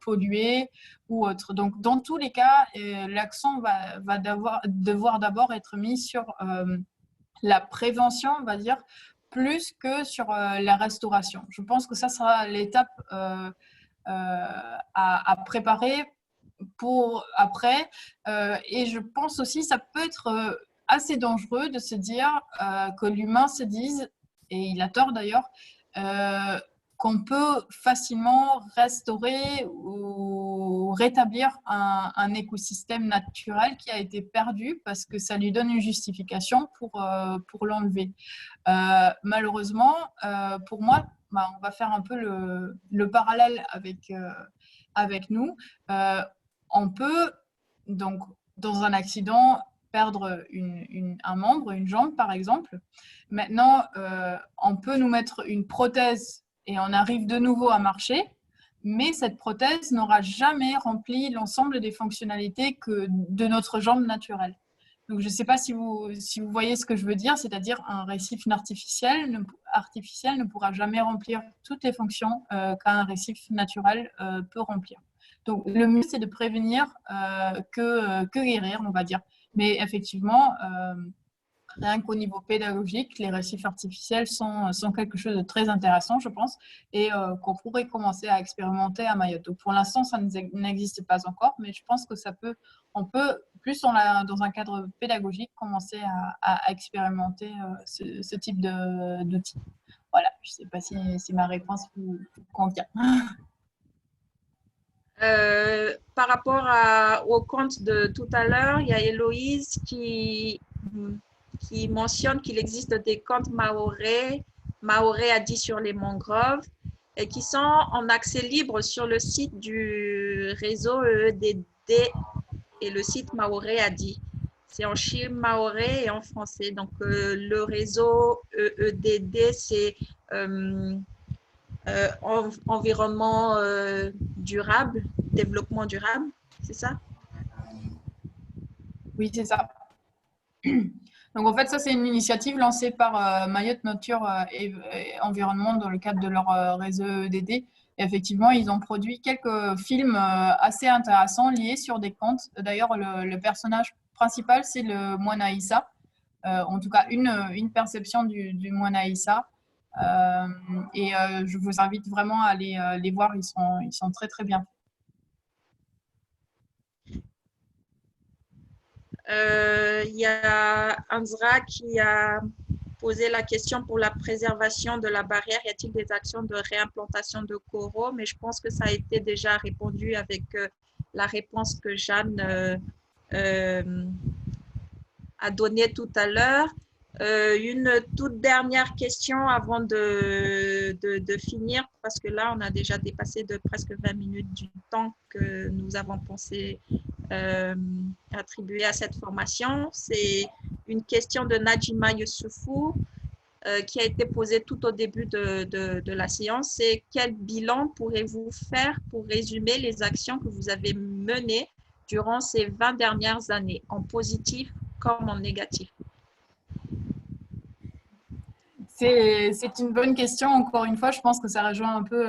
pollué ou autre. Donc, dans tous les cas, l'accent va devoir d'abord être mis sur la prévention, on va dire, plus que sur la restauration. Je pense que ça sera l'étape à préparer pour après. Et je pense aussi que ça peut être assez dangereux de se dire que l'humain se dise, et il a tort d'ailleurs, qu'on peut facilement restaurer ou rétablir un écosystème naturel qui a été perdu parce que ça lui donne une justification pour l'enlever. Malheureusement, pour moi, on va faire un peu le parallèle avec nous. On peut, donc, dans un accident, perdre un membre, une jambe, par exemple. Maintenant, on peut nous mettre une prothèse et on arrive de nouveau à marcher, mais cette prothèse n'aura jamais rempli l'ensemble des fonctionnalités de notre jambe naturelle. Donc, je ne sais pas si vous voyez ce que je veux dire, c'est-à-dire un récif artificiel ne pourra jamais remplir toutes les fonctions qu'un récif naturel peut remplir. Donc, le mieux, c'est de prévenir que guérir, on va dire. Mais effectivement, rien qu'au niveau pédagogique, les récifs artificiels sont quelque chose de très intéressant, je pense, et qu'on pourrait commencer à expérimenter à Mayotte. Donc, pour l'instant, ça n'existe pas encore, mais je pense que on peut, plus dans un cadre pédagogique, commencer à expérimenter ce type d'outils. Voilà, je ne sais pas si ma réponse vous convient. Par rapport au conte de tout à l'heure, il y a Héloïse qui mentionne qu'il existe des contes mahorais à dit sur les mangroves, et qui sont en accès libre sur le site du réseau EEDD et le site Mahorais a dit. C'est en chim mahorais et en français. Donc, le réseau EEDD, c'est environnement durable, développement durable, c'est ça? Oui, c'est ça. Donc, en fait, ça, c'est une initiative lancée par Mayotte Nature et Environnement dans le cadre de leur réseau EEDD. Et effectivement, ils ont produit quelques films assez intéressants liés sur des contes. D'ailleurs, le personnage principal, c'est le moine Aïssa. En tout cas, une perception du moine Aïssa. Et je vous invite vraiment à les voir. Ils sont très, très bien. Il y a Anzra qui a posé la question pour la préservation de la barrière. Y a-t-il des actions de réimplantation de coraux? Mais je pense que ça a été déjà répondu avec la réponse que Jeanne a donnée tout à l'heure. Une toute dernière question avant de finir, parce que là, on a déjà dépassé de presque 20 minutes du temps que nous avons pensé attribuer à cette formation. C'est une question de Najima Youssoufou qui a été posée tout au début de la séance. C'est quel bilan pourrez-vous faire pour résumer les actions que vous avez menées durant ces 20 dernières années, en positif comme en négatif? C'est une bonne question. Encore une fois, je pense que ça rejoint un peu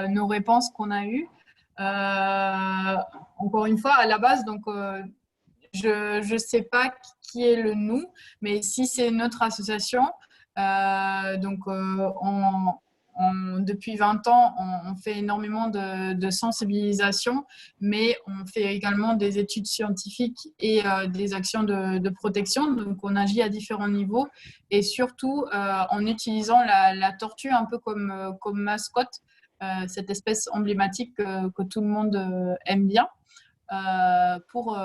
nos réponses qu'on a eues. Encore une fois, à la base, donc, je ne sais pas qui est le nous, mais si c'est notre association, depuis 20 ans, on fait énormément de sensibilisation, mais on fait également des études scientifiques et des actions de protection. Donc, on agit à différents niveaux et surtout en utilisant la tortue un peu comme mascotte, cette espèce emblématique que tout le monde aime bien. Pour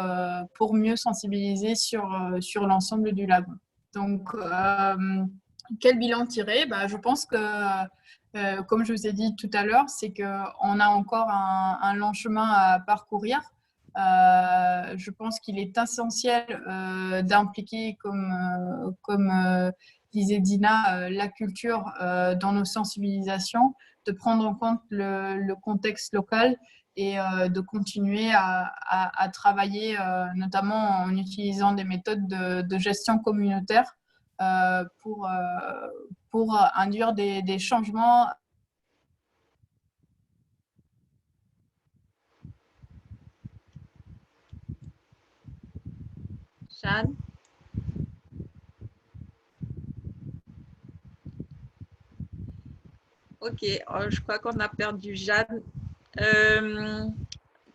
mieux sensibiliser sur l'ensemble du lagon. Donc, quel bilan tirer? Je pense que, comme je vous ai dit tout à l'heure, c'est qu'on a encore un long chemin à parcourir. Je pense qu'il est essentiel d'impliquer, comme disait Dina, la culture dans nos sensibilisations, de prendre en compte le contexte local et de continuer à travailler, notamment en utilisant des méthodes de gestion communautaire pour induire des changements. Jeanne? Ok, je crois qu'on a perdu Jeanne. De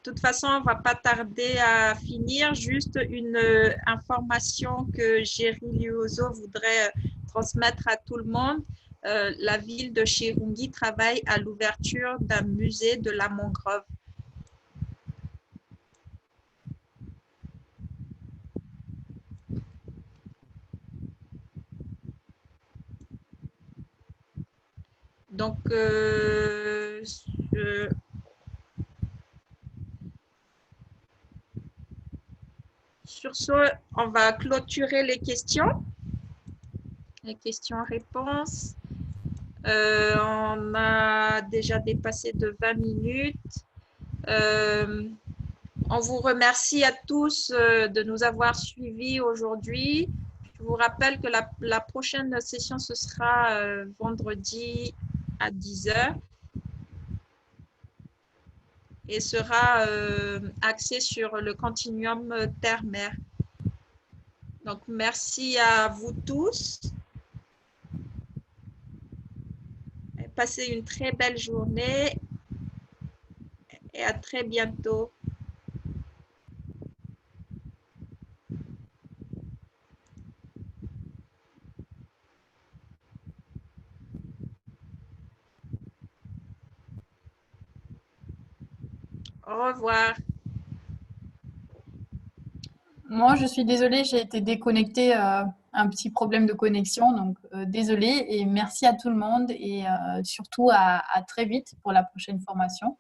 toute façon, on ne va pas tarder à finir. Juste une information que Géry Luozo voudrait transmettre à tout le monde. La ville de Chirungi travaille à l'ouverture d'un musée de la mangrove. Donc, sur ce, on va clôturer les questions. Les questions-réponses. On a déjà dépassé de 20 minutes. On vous remercie à tous de nous avoir suivis aujourd'hui. Je vous rappelle que la prochaine session, ce sera vendredi à 10h et sera axée sur le continuum terre-mer. Donc, merci à vous tous. Passez une très belle journée et à très bientôt. Au revoir. Moi, je suis désolée, j'ai été déconnectée, un petit problème de connexion, donc désolée et merci à tout le monde et surtout à très vite pour la prochaine formation.